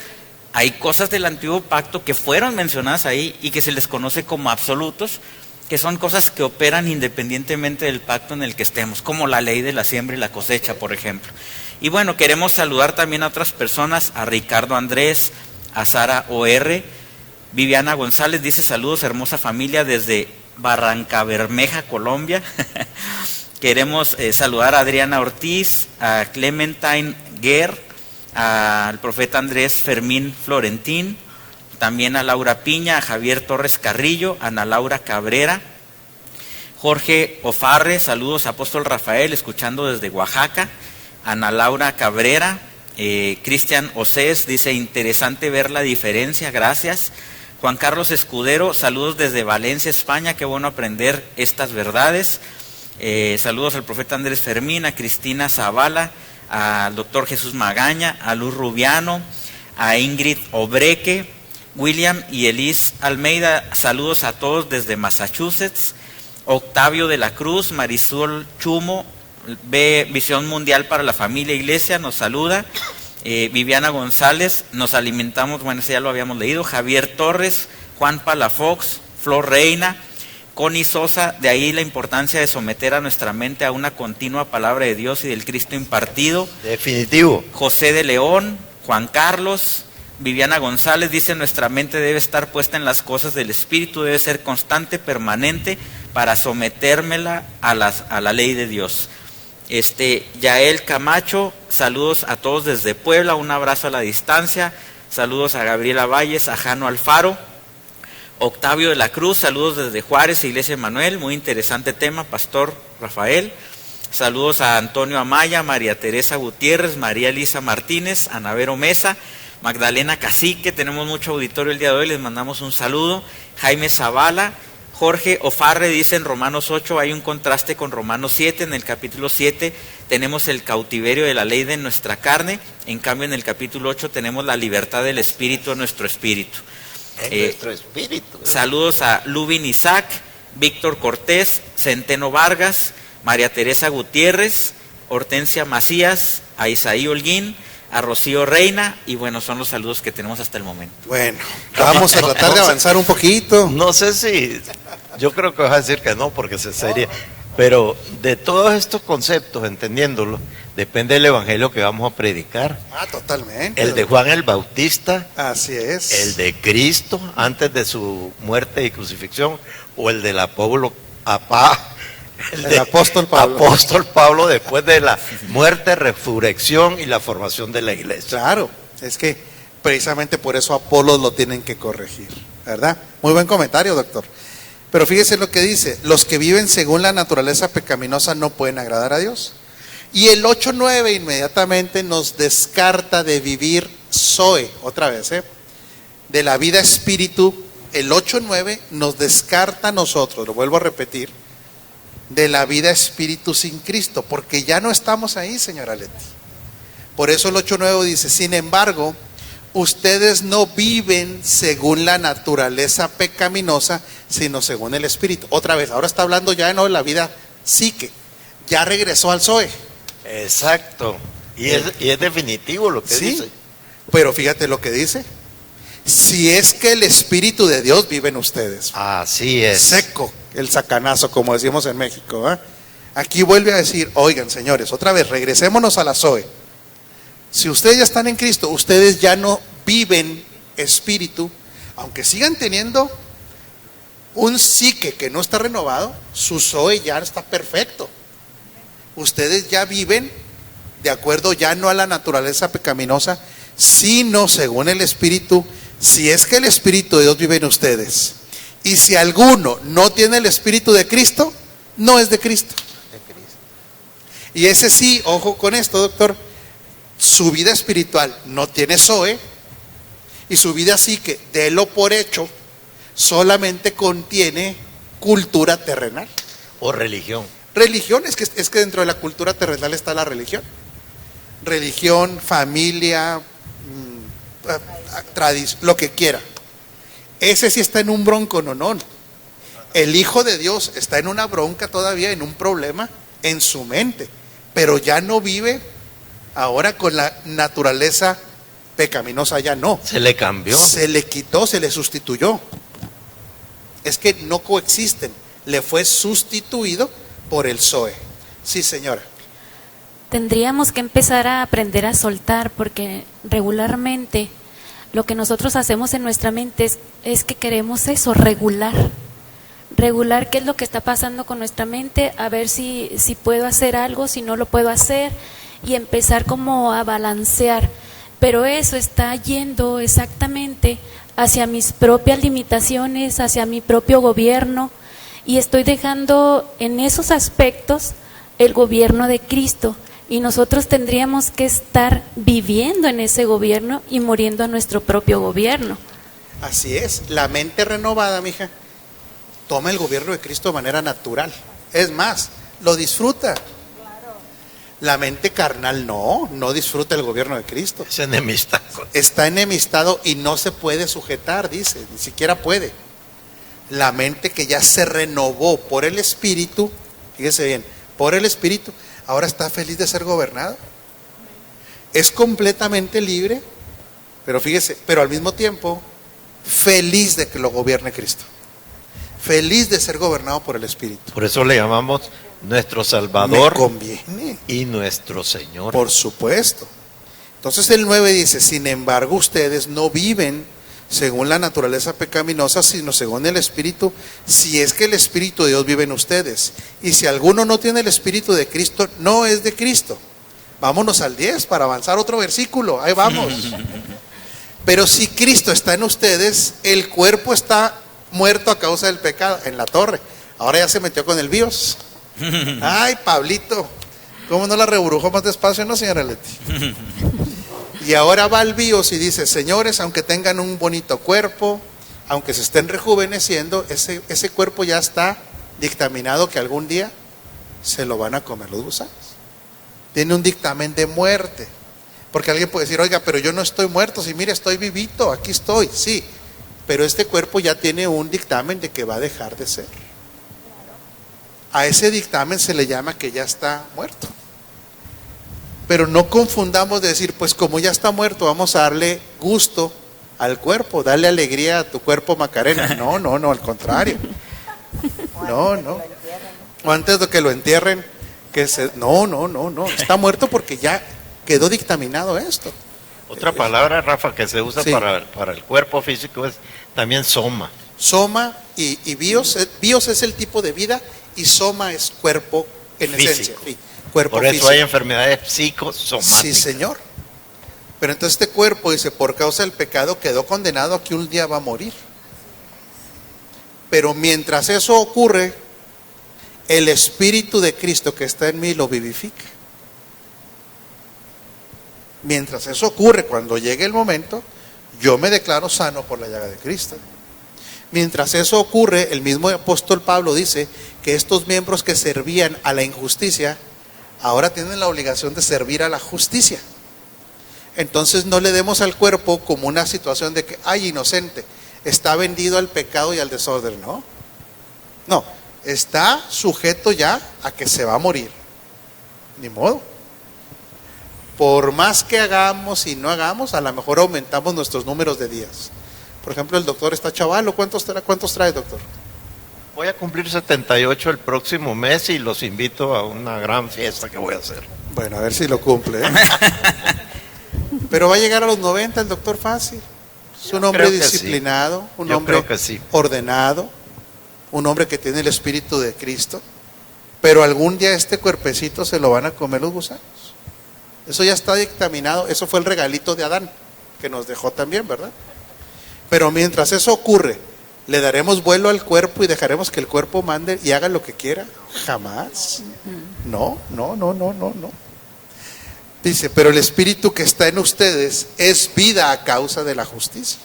hay cosas del antiguo pacto que fueron mencionadas ahí y que se les conoce como absolutos, que son cosas que operan independientemente del pacto en el que estemos, como la ley de la siembra y la cosecha, por ejemplo. Y bueno, queremos saludar también a otras personas, a Ricardo Andrés, a Sara O.R., Viviana González dice saludos, hermosa familia, desde Barrancabermeja, Colombia. Queremos saludar a Adriana Ortiz, a Clementine Guerre, al profeta Andrés Fermín Florentín, también a Laura Piña, a Javier Torres Carrillo, a Ana Laura Cabrera, Jorge Ofarre, saludos a Apóstol Rafael, escuchando desde Oaxaca, Ana Laura Cabrera, Cristian Océs, dice interesante ver la diferencia, gracias. Juan Carlos Escudero, saludos desde Valencia, España, qué bueno aprender estas verdades. Saludos al profeta Andrés Fermín, a Cristina Zavala, al doctor Jesús Magaña, a Luz Rubiano, a Ingrid Obreque, William y Elis Almeida, saludos a todos desde Massachusetts. Octavio de la Cruz, Marisol Chumo, Visión Mundial para la Familia e Iglesia, nos saluda. Viviana González, nos alimentamos, bueno, ese ya lo habíamos leído. Javier Torres, Juan Palafox, Flor Reina, Connie Sosa, de ahí la importancia de someter a nuestra mente a una continua palabra de Dios y del Cristo impartido. Definitivo. José de León, Juan Carlos, Viviana González dice nuestra mente debe estar puesta en las cosas del Espíritu, debe ser constante, permanente, para sometérmela a la ley de Dios. Yael Camacho, saludos a todos desde Puebla, un abrazo a la distancia, saludos a Gabriela Valles, a Jano Alfaro. Octavio de la Cruz, saludos desde Juárez, Iglesia Emanuel, muy interesante tema, Pastor Rafael. Saludos a Antonio Amaya, María Teresa Gutiérrez, María Elisa Martínez, Anavero Mesa, Magdalena Cacique, tenemos mucho auditorio el día de hoy, les mandamos un saludo. Jaime Zavala, Jorge Ofarre dice en Romanos 8 hay un contraste con Romanos 7, en el capítulo 7 tenemos el cautiverio de la ley de nuestra carne, en cambio en el capítulo 8 tenemos la libertad del Espíritu en nuestro espíritu. Nuestro espíritu. Saludos a Lubin Isaac, Víctor Cortés, Centeno Vargas, María Teresa Gutiérrez, Hortensia Macías, a Isaí Holguín, a Rocío Reina, y bueno, son los saludos que tenemos hasta el momento. Bueno, vamos a tratar de avanzar un poquito. No sé si, yo creo que vas a decir que no, porque se sería, pero de todos estos conceptos, entendiéndolos, depende del evangelio que vamos a predicar. Ah, totalmente. El de Juan el Bautista. Así es. El de Cristo antes de su muerte y crucifixión, o el del apóstol Pablo después de la muerte, resurrección y la formación de la iglesia. Claro, es que precisamente por eso Apolos lo tienen que corregir, ¿verdad? Muy buen comentario, doctor. Pero fíjese lo que dice, los que viven según la naturaleza pecaminosa no pueden agradar a Dios. Y el 8:9 inmediatamente nos descarta de vivir Zoe, otra vez, de la vida espíritu. El 8:9 nos descarta a nosotros, lo vuelvo a repetir, de la vida espíritu sin Cristo, porque ya no estamos ahí, señora Leti. Por eso el 8:9 dice, sin embargo, ustedes no viven según la naturaleza pecaminosa, sino según el espíritu. Otra vez, ahora está hablando ya no de la vida psique, ya regresó al Zoe. Exacto, y es definitivo lo que dice. Pero fíjate lo que dice, si es que el Espíritu de Dios vive en ustedes. Así es. Seco el sacanazo, como decimos en México, ¿eh? Aquí vuelve a decir, oigan señores, otra vez, regresémonos a la Zoe. Si ustedes ya están en Cristo, ustedes ya no viven espíritu, aunque sigan teniendo un psique que no está renovado, su Zoe ya está perfecto. Ustedes ya viven de acuerdo ya no a la naturaleza pecaminosa, sino según el Espíritu, si es que el Espíritu de Dios vive en ustedes. Y si alguno no tiene el Espíritu de Cristo, no es de Cristo. Y ese sí, ojo con esto, doctor, su vida espiritual no tiene Zoe, y su vida psique, délo por hecho, solamente contiene cultura terrenal. O religión. Religión, es que dentro de la cultura terrenal está la religión. Religión, familia, tradición, lo que quiera. Ese sí está en un broncononón. El Hijo de Dios está en una bronca todavía, en un problema en su mente, pero ya no vive ahora con la naturaleza pecaminosa, ya no. Se le cambió. Se le quitó, se le sustituyó. Es que no coexisten. Le fue sustituido por el Zoe. Sí, señora. Tendríamos que empezar a aprender a soltar, porque regularmente lo que nosotros hacemos en nuestra mente es que queremos eso, regular qué es lo que está pasando con nuestra mente, a ver si puedo hacer algo, si no lo puedo hacer, y empezar como a balancear, pero eso está yendo exactamente hacia mis propias limitaciones, hacia mi propio gobierno, y estoy dejando en esos aspectos el gobierno de Cristo. Y nosotros tendríamos que estar viviendo en ese gobierno y muriendo a nuestro propio gobierno. Así es, la mente renovada, mija, toma el gobierno de Cristo de manera natural. Es más, lo disfruta. La mente carnal no disfruta el gobierno de Cristo. Es enemistad. Está enemistado y no se puede sujetar, dice, ni siquiera puede. La mente que ya se renovó por el Espíritu, fíjese bien, por el Espíritu, ahora está feliz de ser gobernado. Es completamente libre, pero fíjese, pero al mismo tiempo feliz de que lo gobierne Cristo. Feliz de ser gobernado por el Espíritu. Por eso le llamamos nuestro Salvador. Me conviene. Y nuestro Señor. Por supuesto. Entonces el 9 dice, sin embargo ustedes no viven según la naturaleza pecaminosa, sino según el Espíritu, si es que el Espíritu de Dios vive en ustedes. Y si alguno no tiene el Espíritu de Cristo, no es de Cristo. Vámonos al 10 para avanzar otro versículo, ahí vamos. Pero si Cristo está en ustedes, el cuerpo está muerto a causa del pecado, en la torre. Ahora ya se metió con el BIOS. Ay, Pablito, ¿cómo no la reburujó más despacio, no, señora Leti? Y ahora va al BIOS y dice, señores, aunque tengan un bonito cuerpo, aunque se estén rejuveneciendo, ese cuerpo ya está dictaminado que algún día se lo van a comer los gusanos. Tiene un dictamen de muerte. Porque alguien puede decir, oiga, pero yo no estoy muerto, si mire, estoy vivito, aquí estoy, sí. Pero este cuerpo ya tiene un dictamen de que va a dejar de ser. A ese dictamen se le llama que ya está muerto. Pero no confundamos de decir, pues como ya está muerto, vamos a darle gusto al cuerpo, darle alegría a tu cuerpo, Macarena. No, al contrario. No. O antes de que lo entierren, no. Está muerto porque ya quedó dictaminado esto. Otra palabra, Rafa, que se usa sí, para el cuerpo físico es también soma. Soma y bios. Bios es el tipo de vida y soma es cuerpo en físico. Esencia. Sí, cuerpo por eso físico. hay enfermedades psicosomáticas. Sí, señor. Pero entonces este cuerpo, dice, por causa del pecado quedó condenado a que un día va a morir. Pero mientras eso ocurre, el Espíritu de Cristo que está en mí lo vivifica. Mientras eso ocurre, cuando llegue el momento, yo me declaro sano por la llaga de Cristo. Mientras eso ocurre, el mismo apóstol Pablo dice que estos miembros que servían a la injusticia, ahora tienen la obligación de servir a la justicia. Entonces no le demos al cuerpo como una situación de que, ay, inocente, está vendido al pecado y al desorden. No, está sujeto ya a que se va a morir. Ni modo. Por más que hagamos y no hagamos, a lo mejor aumentamos nuestros números de días. Por ejemplo, el doctor está chavalo. ¿Cuántos trae, doctor? Voy a cumplir 78 el próximo mes y los invito a una gran fiesta que voy a hacer. Bueno, a ver si lo cumple, ¿eh? Pero va a llegar a los 90 el doctor fácil. Es un hombre disciplinado, sí. Un hombre sí, ordenado, un hombre que tiene el Espíritu de Cristo. Pero algún día este cuerpecito se lo van a comer los gusanos. Eso ya está dictaminado. Eso fue el regalito de Adán, que nos dejó también, ¿verdad? Pero mientras eso ocurre, ¿le daremos vuelo al cuerpo y dejaremos que el cuerpo mande y haga lo que quiera? Jamás. No. Dice, pero el Espíritu que está en ustedes es vida a causa de la justicia.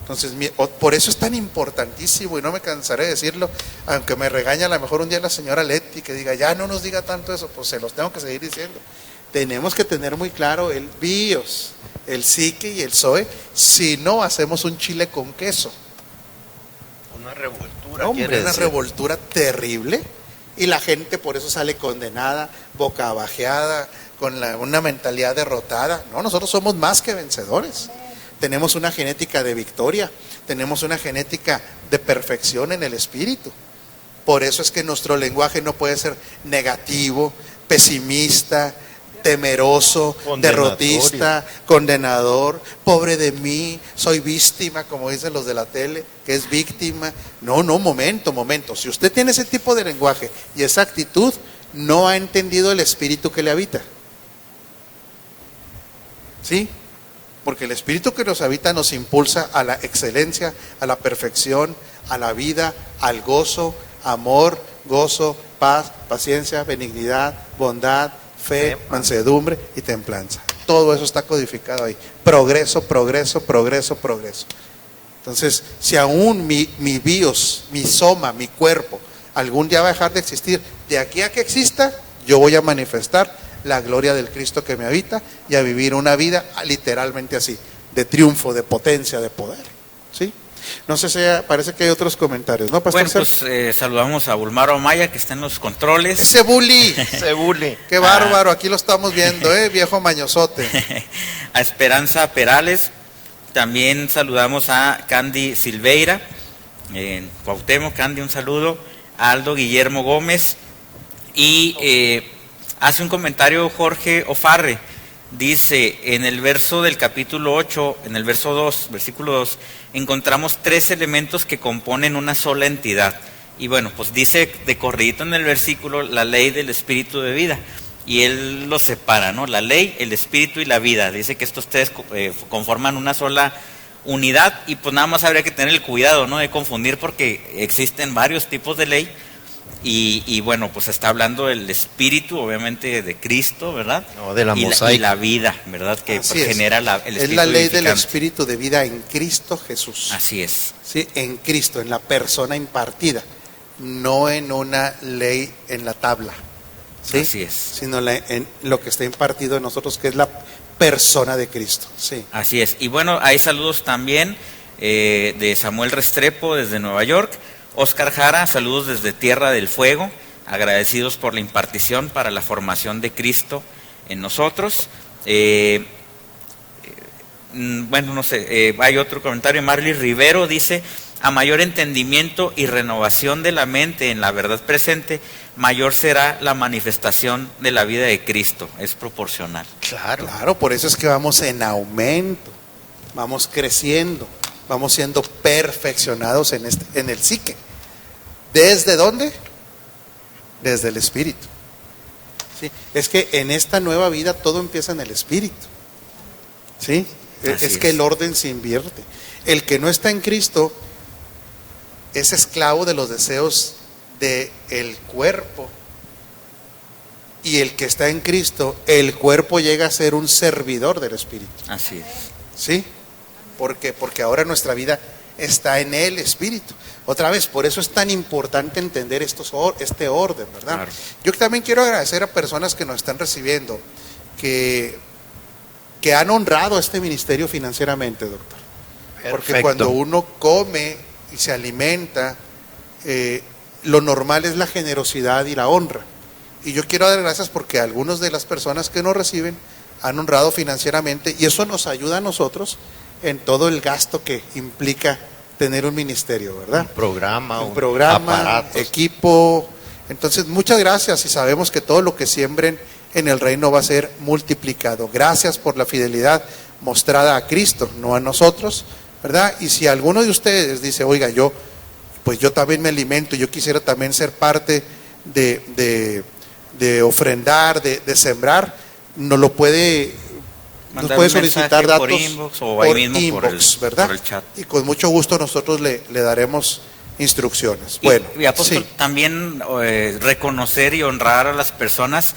Entonces, por eso es tan importantísimo, y no me cansaré de decirlo, aunque me regaña a lo mejor un día la señora Leti, que diga, ya no nos diga tanto eso, pues se los tengo que seguir diciendo. Tenemos que tener muy claro el BIOS, el psique y el zoe, si no hacemos un chile con queso. Una revoltura. Hombre, una revoltura terrible, y la gente por eso sale condenada, boca abajeada, con una mentalidad derrotada. No, nosotros somos más que vencedores. Tenemos una genética de victoria, tenemos una genética de perfección en el espíritu. Por eso es que nuestro lenguaje no puede ser negativo, pesimista, temeroso, derrotista, condenador, pobre de mí, soy víctima, como dicen los de la tele, que es víctima. No, momento. Si usted tiene ese tipo de lenguaje y esa actitud, no ha entendido el espíritu que le habita. ¿Sí? Porque el espíritu que nos habita nos impulsa a la excelencia, a la perfección, a la vida, al gozo, amor, gozo, paz, paciencia, benignidad, bondad, fe, mansedumbre y templanza. Todo eso está codificado ahí. Progreso. Entonces, si aún mi bios, mi soma, mi cuerpo, algún día va a dejar de existir, de aquí a que exista, yo voy a manifestar la gloria del Cristo que me habita y a vivir una vida literalmente así, de triunfo, de potencia, de poder. ¿Sí? No sé si parece que hay otros comentarios, ¿no, Pastor? Bueno, pues saludamos a Bulmaro Amaya, que está en los controles. ¡Ese bully! ¡Qué bárbaro! Aquí lo estamos viendo, viejo mañosote. A Esperanza Perales. También saludamos a Candy Silveira, en Cuauhtémoc. Candy, un saludo. A Aldo Guillermo Gómez. Y hace un comentario Jorge Ofarre. Dice, en el verso del capítulo 8, en el verso 2, versículo 2, encontramos 3 elementos que componen una sola entidad. Y bueno, pues dice de corridito en el versículo la ley del espíritu de vida. Y él los separa, ¿no? La ley, el espíritu y la vida. Dice que estos 3 conforman una sola unidad, y pues nada más habría que tener el cuidado, ¿no?, de confundir, porque existen varios tipos de ley. Y bueno, pues está hablando del espíritu, obviamente, de Cristo, ¿verdad? No, de la mosaica. Y la vida, ¿verdad? Que pues genera el espíritu. Es la ley del espíritu de vida en Cristo Jesús. Así es. Sí, en Cristo, en la persona impartida, no en una ley en la tabla. ¿Sí? Así es. Sino en lo que está impartido en nosotros, que es la persona de Cristo. Sí. Así es. Y bueno, hay saludos también de Samuel Restrepo desde Nueva York. Oscar Jara, saludos desde Tierra del Fuego, agradecidos por la impartición para la formación de Cristo en nosotros. Bueno, no sé, hay otro comentario. Marley Rivero dice, a mayor entendimiento y renovación de la mente en la verdad presente, mayor será la manifestación de la vida de Cristo. Es proporcional. Claro, por eso es que vamos en aumento, vamos creciendo, vamos siendo perfeccionados en el psique. ¿Desde dónde? Desde el espíritu. ¿Sí? Es que en esta nueva vida todo empieza en el espíritu. ¿Sí? Es que el orden se invierte. El que no está en Cristo es esclavo de los deseos del cuerpo. Y el que está en Cristo, el cuerpo llega a ser un servidor del espíritu. Así es. ¿Sí? ¿Por qué? Porque ahora nuestra vida está en el espíritu. Otra vez, por eso es tan importante entender este orden, ¿verdad? Claro. Yo también quiero agradecer a personas que nos están recibiendo, que han honrado este ministerio financieramente, doctor. Porque Perfecto. cuando uno come y se alimenta, lo normal es la generosidad y la honra. Y yo quiero dar gracias porque algunas de las personas que nos reciben han honrado financieramente, y eso nos ayuda a nosotros en todo el gasto que implica tener un ministerio, ¿verdad? Un programa, aparatos, equipo. Entonces, muchas gracias, y sabemos que todo lo que siembren en el reino va a ser multiplicado. Gracias por la fidelidad mostrada a Cristo, no a nosotros, ¿verdad? Y si alguno de ustedes dice, oiga, yo también me alimento, yo quisiera también ser parte de ofrendar, de sembrar, nos puede solicitar datos por inbox o ahí mismo inbox, ¿verdad? Por el chat. Y con mucho gusto nosotros le daremos instrucciones. Y apóstol, sí. También reconocer y honrar a las personas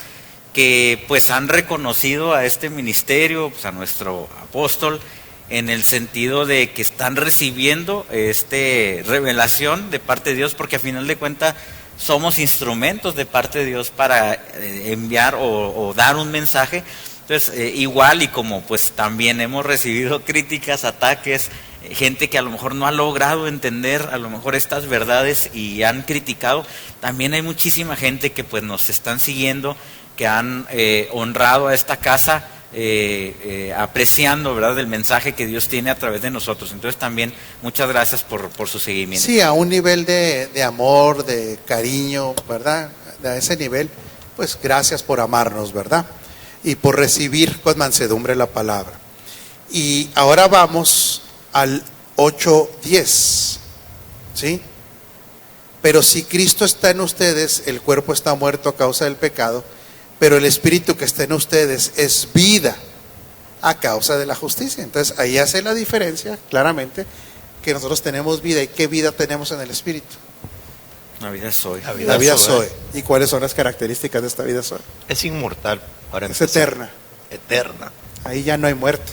que pues han reconocido a este ministerio, pues a nuestro apóstol, en el sentido de que están recibiendo revelación de parte de Dios, porque a final de cuentas somos instrumentos de parte de Dios para enviar o dar un mensaje. Entonces, igual y como pues también hemos recibido críticas, ataques, gente que a lo mejor no ha logrado entender a lo mejor estas verdades y han criticado, también hay muchísima gente que pues nos están siguiendo, que han honrado a esta casa, apreciando, ¿verdad?, el mensaje que Dios tiene a través de nosotros. Entonces también muchas gracias por su seguimiento. Sí, a un nivel de amor, de cariño, ¿verdad? A ese nivel, pues gracias por amarnos, ¿verdad? Y por recibir con mansedumbre la palabra. Y ahora vamos al 8:10, ¿sí? Pero si Cristo está en ustedes, el cuerpo está muerto a causa del pecado, pero el espíritu que está en ustedes es vida a causa de la justicia. Entonces ahí hace la diferencia claramente, que nosotros tenemos vida. ¿Y qué vida tenemos en el espíritu? La vida soy. La vida soy. ¿Y cuáles son las características de esta vida soy? Es inmortal, para Es empezar. eterna. Eterna. Ahí ya no hay muerte,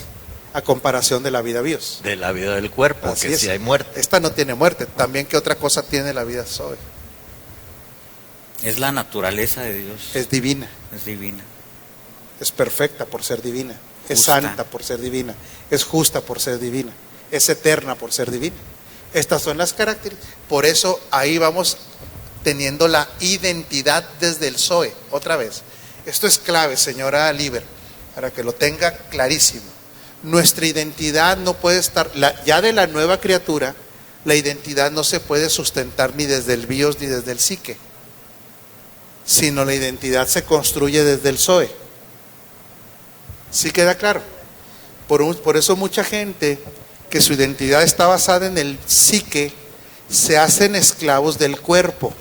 a comparación de la vida bios. De la vida del cuerpo, Así que es. si hay muerte. Esta no tiene muerte. También, ¿qué otra cosa tiene la vida soy? Es la naturaleza de Dios. Es divina. Es divina. Es perfecta por ser divina. Es Justa. santa por ser divina. Es justa por ser divina. Es eterna por ser divina. Estas son las características. Por eso ahí vamos teniendo la identidad desde el Zoe. Otra vez. Esto es clave, señora Liber, para que lo tenga clarísimo. Nuestra identidad no puede estar, ya de la nueva criatura, la identidad no se puede sustentar ni desde el bios ni desde el psique, sino la identidad se construye desde el Zoe. ¿Sí queda claro? Por eso mucha gente que su identidad está basada en el psique se hacen esclavos del cuerpo.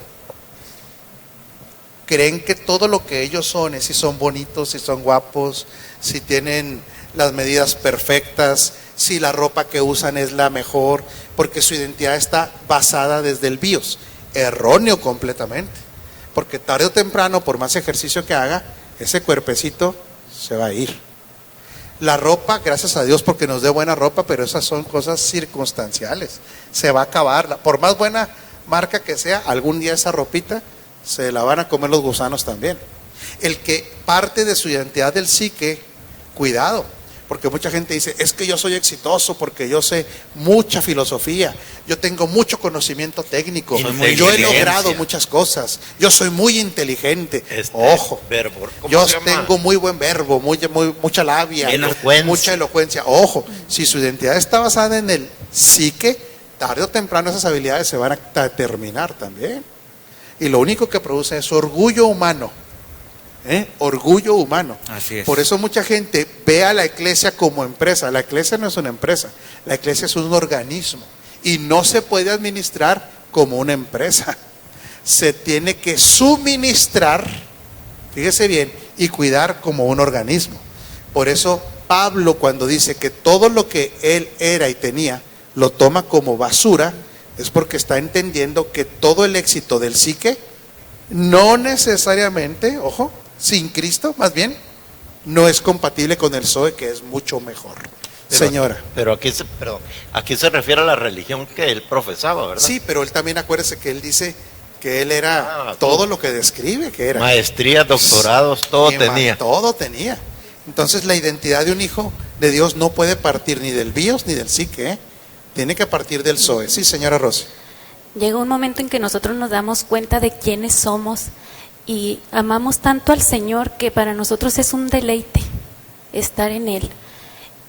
Creen que todo lo que ellos son es si son bonitos, si son guapos, si tienen las medidas perfectas, si la ropa que usan es la mejor, porque su identidad está basada desde el bios. Erróneo completamente, porque tarde o temprano, por más ejercicio que haga, ese cuerpecito se va a ir. La ropa, gracias a Dios porque nos dé buena ropa, pero esas son cosas circunstanciales. Se va a acabar. Por más buena marca que sea, algún día esa ropita se la van a comer los gusanos también. El que parte de su identidad del psique, cuidado, porque mucha gente dice, es que yo soy exitoso porque yo sé mucha filosofía, yo tengo mucho conocimiento técnico, yo he Inteligencia. logrado muchas cosas, yo soy muy inteligente. Ojo, Verbo, ¿cómo yo se llama? tengo muy buen verbo, mucha labia, Elocuencia. mucha elocuencia. Ojo, si su identidad está basada en el psique, tarde o temprano esas habilidades se van a terminar también. Y lo único que produce es orgullo humano. Orgullo humano. Así es. Por eso mucha gente ve a la iglesia como empresa. La iglesia no es una empresa, la iglesia es un organismo y no se puede administrar como una empresa. Se tiene que suministrar, fíjese bien, y cuidar como un organismo. Por eso Pablo, cuando dice que todo lo que él era y tenía lo toma como basura, es porque está entendiendo que todo el éxito del psique no necesariamente, ojo, sin Cristo, más bien, no es compatible con el Zoe, que es mucho mejor. Señora. Pero aquí se refiere a la religión que él profesaba, ¿verdad? Sí, pero él también, acuérdese que él dice que él era todo lo que describe que era. Maestrías, doctorados, todo tenía. Todo tenía. Entonces la identidad de un hijo de Dios no puede partir ni del bios ni del psique, tiene que partir del Zoe. Sí, señora Rosy. Llega un momento en que nosotros nos damos cuenta de quiénes somos y amamos tanto al Señor que para nosotros es un deleite estar en Él.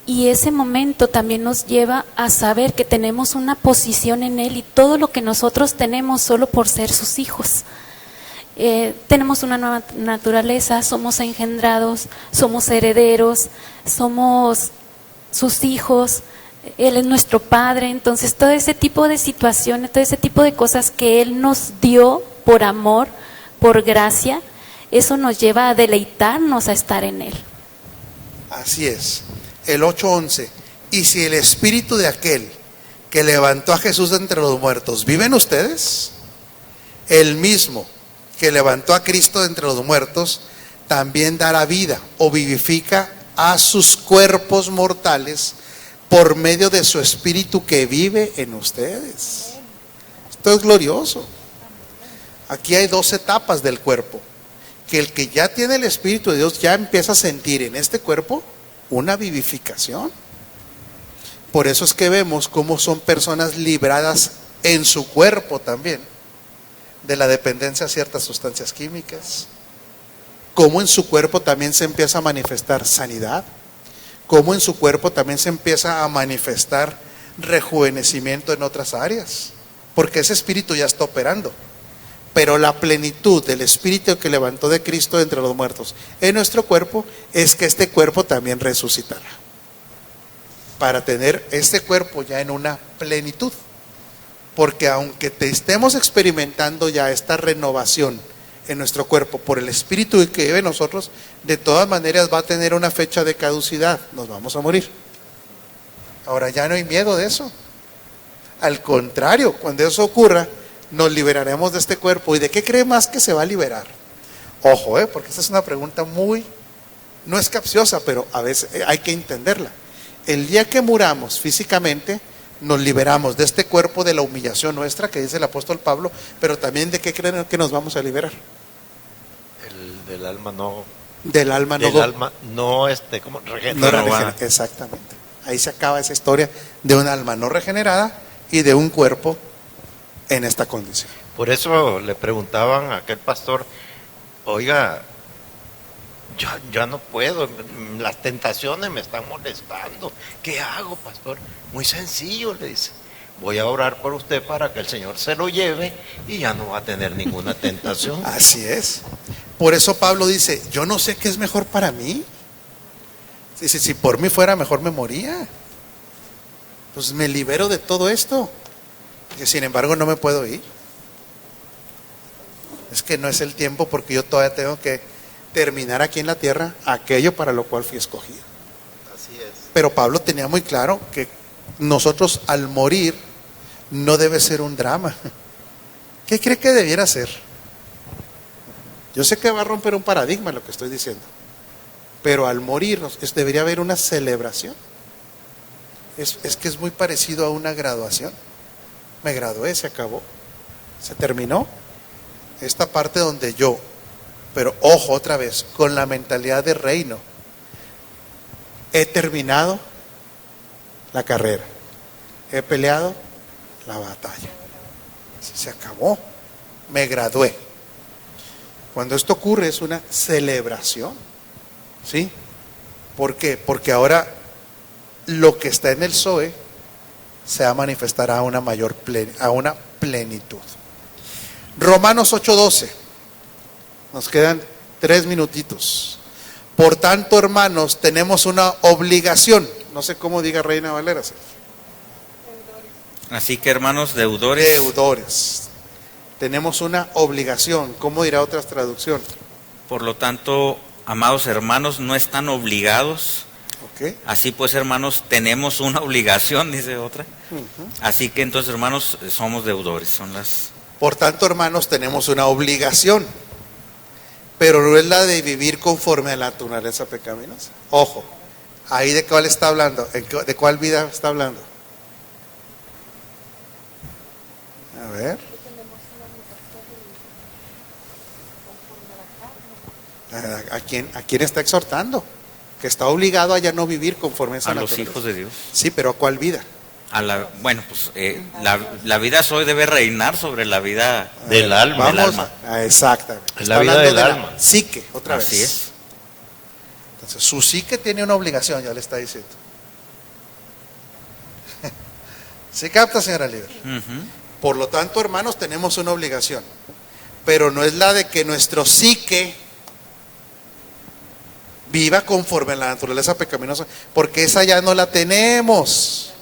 Y ese momento también nos lleva a saber que tenemos una posición en Él y todo lo que nosotros tenemos solo por ser sus hijos. Tenemos una nueva naturaleza, somos engendrados, somos herederos, somos sus hijos. Él es nuestro Padre. Entonces todo ese tipo de situaciones, todo ese tipo de cosas que Él nos dio por amor, por gracia, eso nos lleva a deleitarnos a estar en Él. Así es. El 8:11. Y si el espíritu de aquel que levantó a Jesús de entre los muertos vive en ustedes, el mismo que levantó a Cristo de entre los muertos también dará vida o vivifica a sus cuerpos mortales por medio de su Espíritu que vive en ustedes. Esto es glorioso. Aquí hay dos etapas del cuerpo. Que el que ya tiene el Espíritu de Dios ya empieza a sentir en este cuerpo una vivificación. Por eso es que vemos cómo son personas libradas en su cuerpo también de la dependencia a ciertas sustancias químicas. Cómo en su cuerpo también se empieza a manifestar sanidad. Cómo en su cuerpo también se empieza a manifestar rejuvenecimiento en otras áreas. Porque ese Espíritu ya está operando. Pero la plenitud del Espíritu que levantó de Cristo entre los muertos en nuestro cuerpo es que este cuerpo también resucitará. Para tener este cuerpo ya en una plenitud. Porque aunque estemos experimentando ya esta renovación en nuestro cuerpo por el Espíritu que vive en nosotros, de todas maneras va a tener una fecha de caducidad. Nos vamos a morir. Ahora ya no hay miedo de eso. Al contrario, cuando eso ocurra, nos liberaremos de este cuerpo. ¿Y de qué cree más que se va a liberar? Ojo, porque esta es una pregunta no es capciosa, pero a veces hay que entenderla. El día que muramos físicamente, nos liberamos de este cuerpo, de la humillación nuestra, que dice el apóstol Pablo, pero también de qué creen que nos vamos a liberar. Del alma no. Del alma no. Del alma no, ¿cómo? Regenerada. Exactamente. Ahí se acaba esa historia de un alma no regenerada y de un cuerpo en esta condición. Por eso le preguntaban a aquel pastor, oiga, ya no puedo, las tentaciones me están molestando, ¿qué hago, pastor? Muy sencillo, le dice, voy a orar por usted para que el Señor se lo lleve y ya no va a tener ninguna tentación. Así es. Por eso Pablo dice, yo no sé qué es mejor para mí. Dice, si por mí fuera mejor me moría. Pues me libero de todo esto. Que sin embargo no me puedo ir. Es que no es el tiempo porque yo todavía tengo que terminar aquí en la tierra aquello para lo cual fui escogido. Así es. Pero Pablo tenía muy claro que nosotros al morir no debe ser un drama. ¿Qué cree que debiera ser? Yo sé que va a romper un paradigma lo que estoy diciendo, pero al morir debería haber una celebración. Es que es muy parecido a una graduación. Me gradué, se acabó, se terminó esta parte donde yo, pero ojo otra vez, con la mentalidad de reino, he terminado la carrera, he peleado la batalla, se acabó, me gradué. Cuando esto ocurre es una celebración, ¿sí? ¿Por qué? Porque ahora lo que está en el Zoe se va a manifestar a una mayor a una plenitud. Romanos 8:12. Nos quedan 3 minutitos. Por tanto, hermanos, tenemos una obligación. No sé cómo diga Reina Valera. Así que, hermanos, deudores. Deudores. Tenemos una obligación. ¿Cómo dirá otra traducción? Por lo tanto, amados hermanos, no están obligados. Okay. Así pues, hermanos, tenemos una obligación, dice otra. Así que entonces, hermanos, somos deudores. Por tanto, hermanos, tenemos una obligación, pero no es la de vivir conforme a la naturaleza pecaminosa. Ojo, ahí de cuál está hablando, de cuál vida está hablando. A ver. ¿A quién está exhortando? Que está obligado a ya no vivir conforme a esa naturaleza. A los hijos de Dios. Sí, pero ¿a cuál vida? Bueno, pues la vida hoy debe reinar sobre la vida del alma. Exactamente. La vida del alma. Psique, otra vez. Así es. Entonces, su psique tiene una obligación, ya le está diciendo. ¿Sí capta, señora Liber? Por lo tanto, hermanos, tenemos una obligación, pero no es la de que nuestro psique viva conforme a la naturaleza pecaminosa, porque esa ya no la tenemos.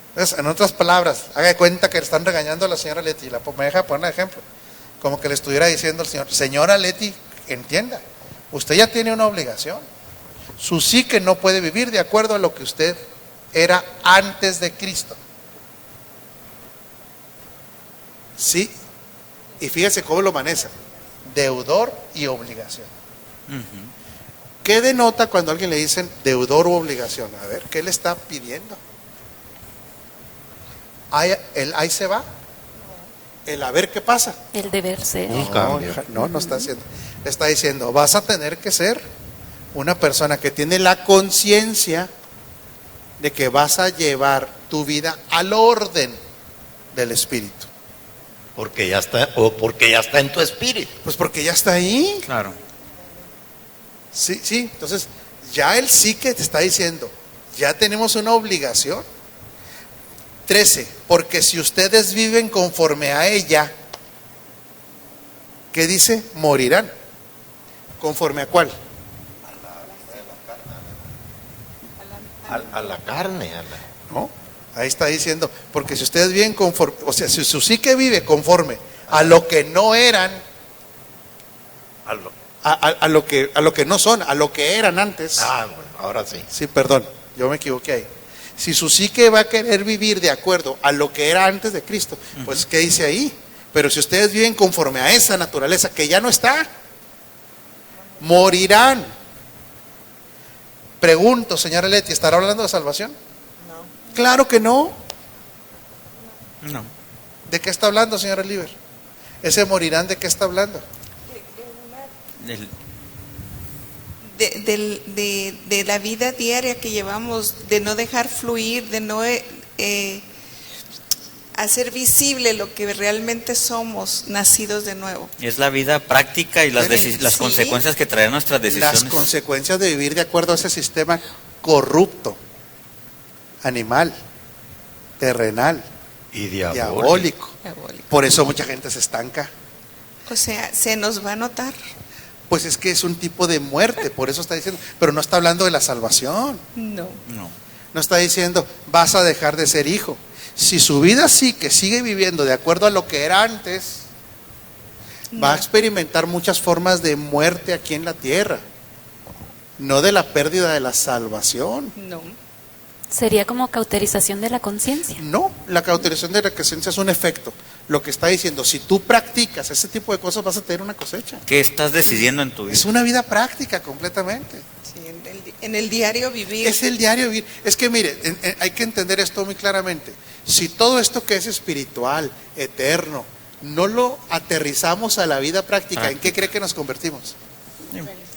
Entonces, en otras palabras, haga de cuenta que le están regañando a la señora Leti. Me deja poner ejemplo, como que le estuviera diciendo al señor: señora Leti, entienda, usted ya tiene una obligación. Su psique no puede vivir de acuerdo a lo que usted era antes de Cristo. Sí, y fíjese cómo lo maneja: deudor y obligación. ¿Qué denota cuando a alguien le dicen deudor u obligación? A ver, ¿qué le está pidiendo? Ahí se va. El a ver qué pasa. El deber ser. Un cambio. No está haciendo. Está diciendo, vas a tener que ser una persona que tiene la conciencia de que vas a llevar tu vida al orden del Espíritu. Porque ya está en tu espíritu. Pues porque ya está ahí. Claro. Sí, sí. Entonces, ya el sí que te está diciendo, ya tenemos una obligación. 13. Porque si ustedes viven conforme a ella, ¿qué dice? Morirán. ¿Conforme a cuál? A la carne. ¿No? Ahí está diciendo, porque si ustedes viven conforme, o sea, si su psique vive conforme a lo que no eran, a lo que no son, a lo que eran antes. Bueno, ahora sí. Sí, perdón, yo me equivoqué ahí. Si su psique va a querer vivir de acuerdo a lo que era antes de Cristo, pues ¿qué dice ahí? Pero si ustedes viven conforme a esa naturaleza que ya no está, morirán. Pregunto, señora Leti, ¿estará hablando de salvación? No. Claro que no. No. ¿De qué está hablando, señora Liber? Ese morirán, ¿de qué está hablando? De la vida diaria que llevamos, de no dejar fluir, de no hacer visible lo que realmente somos, nacidos de nuevo. Es la vida práctica y las consecuencias que traen nuestras decisiones. Las consecuencias de vivir de acuerdo a ese sistema corrupto, animal, terrenal Y diabólico. Por eso mucha gente se estanca. O sea, se nos va a notar. Pues es que es un tipo de muerte, por eso está diciendo, pero no está hablando de la salvación. No. No está diciendo, vas a dejar de ser hijo. Si su vida sí que sigue viviendo de acuerdo a lo que era antes, va a experimentar muchas formas de muerte aquí en la tierra, no de la pérdida de la salvación. No. Sería como cauterización de la conciencia. No, la cauterización de la conciencia es un efecto. Lo que está diciendo, si tú practicas ese tipo de cosas, vas a tener una cosecha. ¿Qué estás decidiendo en tu vida? Es una vida práctica completamente. Sí, en el diario vivir. Es el diario vivir. Es que mire, hay que entender esto muy claramente. Si todo esto que es espiritual, eterno, no lo aterrizamos a la vida práctica, ¿en qué cree que nos convertimos?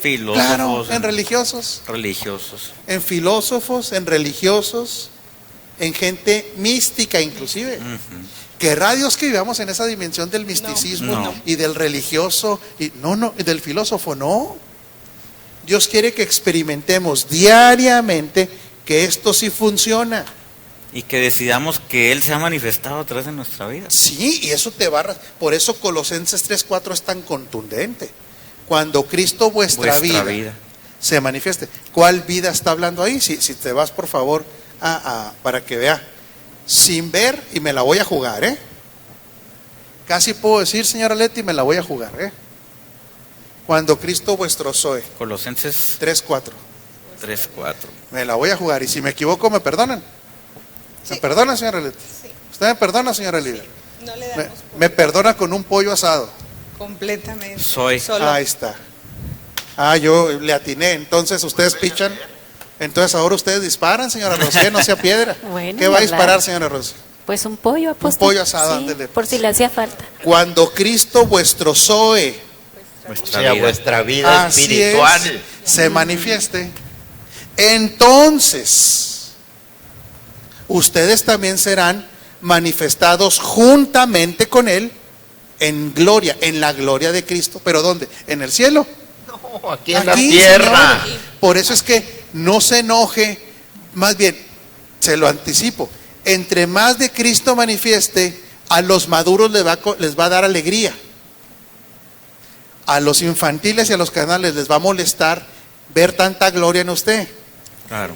Filósofos. Claro, en religiosos. Religiosos. En filósofos, en religiosos, en gente mística inclusive. ¿Querrá Dios que vivamos en esa dimensión del misticismo No. y del religioso? Y del filósofo, no. Dios quiere que experimentemos diariamente que esto sí funciona. Y que decidamos que Él se ha manifestado a través de nuestra vida. Sí, y eso te va. Por eso Colosenses 3:4 es tan contundente. Cuando Cristo vuestra vida se manifieste. ¿Cuál vida está hablando ahí? Si te vas, por favor, para que vea. Sin ver, y me la voy a jugar, ¿eh? Casi puedo decir, señora Leti, me la voy a jugar, ¿eh? Cuando Cristo vuestro Zoe. Colosenses 3:4. 3:4. Me la voy a jugar, y si me equivoco, ¿me perdonan? ¿Me perdona, señora Leti? Sí. ¿Usted me perdona, señora Liber? No le damos Me perdona con un pollo asado. completamente. Soy. Solo. Ahí está. Yo le atiné. Entonces ustedes pichan. Entonces ahora ustedes disparan, señora Rocío, no sea piedra. Bueno, ¿Qué va a ¿verdad? disparar, señora Rocío? Pues un pollo, apóstol. pollo asado, Sí, ándele, por si le hacía falta. Cuando Cristo vuestro Zoe, Vuestra vida así espiritual. es, se manifieste, entonces ustedes también serán manifestados juntamente con Él en gloria, en la gloria de Cristo. ¿Pero dónde? ¿En el cielo? No, aquí en la Aquí, tierra. Señor. Por eso es que no se enoje, más bien, se lo anticipo, entre más de Cristo manifieste, a los maduros les va a dar alegría. A los infantiles y a los carnales les va a molestar ver tanta gloria en usted. Claro.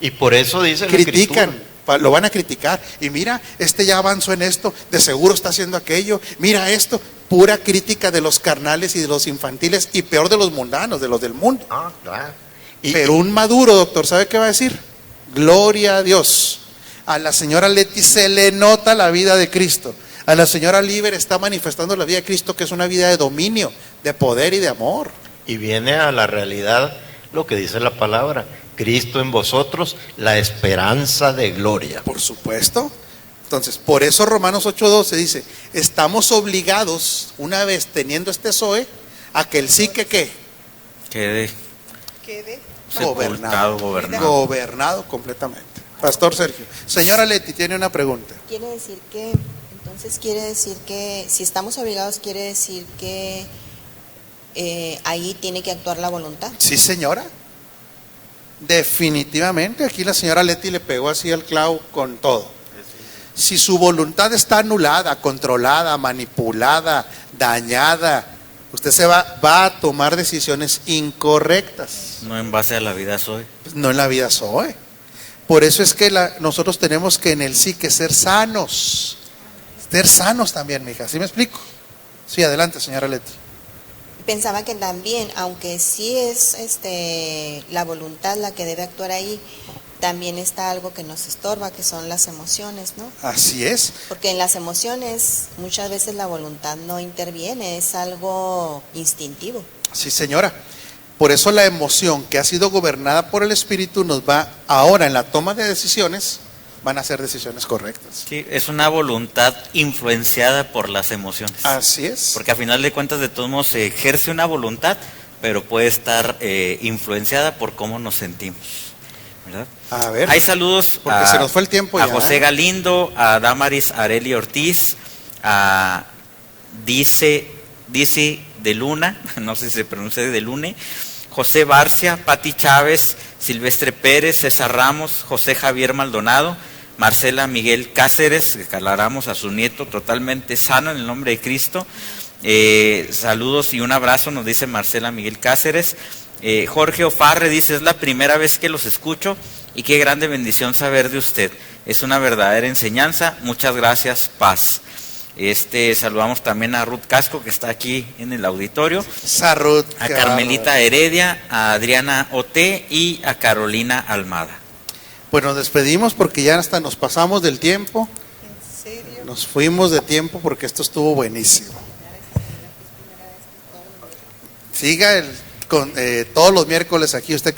Y por eso dice la Critican, Escritura. lo van a criticar. Y mira, este ya avanzó en esto, de seguro está haciendo aquello. Mira esto, pura crítica de los carnales y de los infantiles, y peor de los mundanos, de los del mundo. Claro. Pero un maduro, doctor, ¿sabe qué va a decir? Gloria a Dios. A la señora Leti se le nota la vida de Cristo. A la señora Liber está manifestando la vida de Cristo, que es una vida de dominio, de poder y de amor. Y viene a la realidad lo que dice la palabra, Cristo en vosotros, la esperanza de gloria. Por supuesto. Entonces, por eso Romanos 8:12 dice, estamos obligados, una vez teniendo este Zoe, a que el sí que ¿qué? Quede Gobernado. gobernado. Completamente. Pastor Sergio. Señora Leti, tiene una pregunta. Quiere decir que si estamos obligados, quiere decir que ahí tiene que actuar la voluntad. Sí, señora. Definitivamente. Aquí la señora Leti le pegó así al clavo con todo. Si su voluntad está anulada, controlada, manipulada, dañada, usted va a tomar decisiones incorrectas. No en base a la vida soy. No en la vida Zoe. Por eso es que nosotros tenemos que en el sí que ser sanos. Ser sanos también, mija. ¿Sí me explico? Sí, adelante, señora Leti. Pensaba que también, aunque sí es la voluntad la que debe actuar ahí, también está algo que nos estorba, que son las emociones, ¿no? Así es. Porque en las emociones muchas veces la voluntad no interviene, es algo instintivo. Sí, señora. Por eso la emoción que ha sido gobernada por el Espíritu nos va ahora en la toma de decisiones, van a ser decisiones correctas. Sí, es una voluntad influenciada por las emociones. Así es. Porque a final de cuentas, de todos modos, se ejerce una voluntad, pero puede estar influenciada por cómo nos sentimos, ¿verdad? A ver. Hay saludos porque se nos fue el tiempo a ya. José Galindo, a Damaris Areli Ortiz, a Dice de Luna, no sé si se pronuncia de Lune, José Barcia, Pati Chávez, Silvestre Pérez, César Ramos, José Javier Maldonado, Marcela Miguel Cáceres, que aclaramos a su nieto totalmente sano en el nombre de Cristo. Saludos y un abrazo, nos dice Marcela Miguel Cáceres. Jorge Ofarre dice, es la primera vez que los escucho y qué grande bendición saber de usted. Es una verdadera enseñanza. Muchas gracias, paz. Saludamos también a Ruth Casco, que está aquí en el auditorio. Ruth, a Carmelita Heredia, a Adriana Ote y a Carolina Almada. Pues nos despedimos porque ya hasta nos pasamos del tiempo. ¿En serio? Nos fuimos de tiempo porque esto estuvo buenísimo. Siga todos los miércoles aquí usted.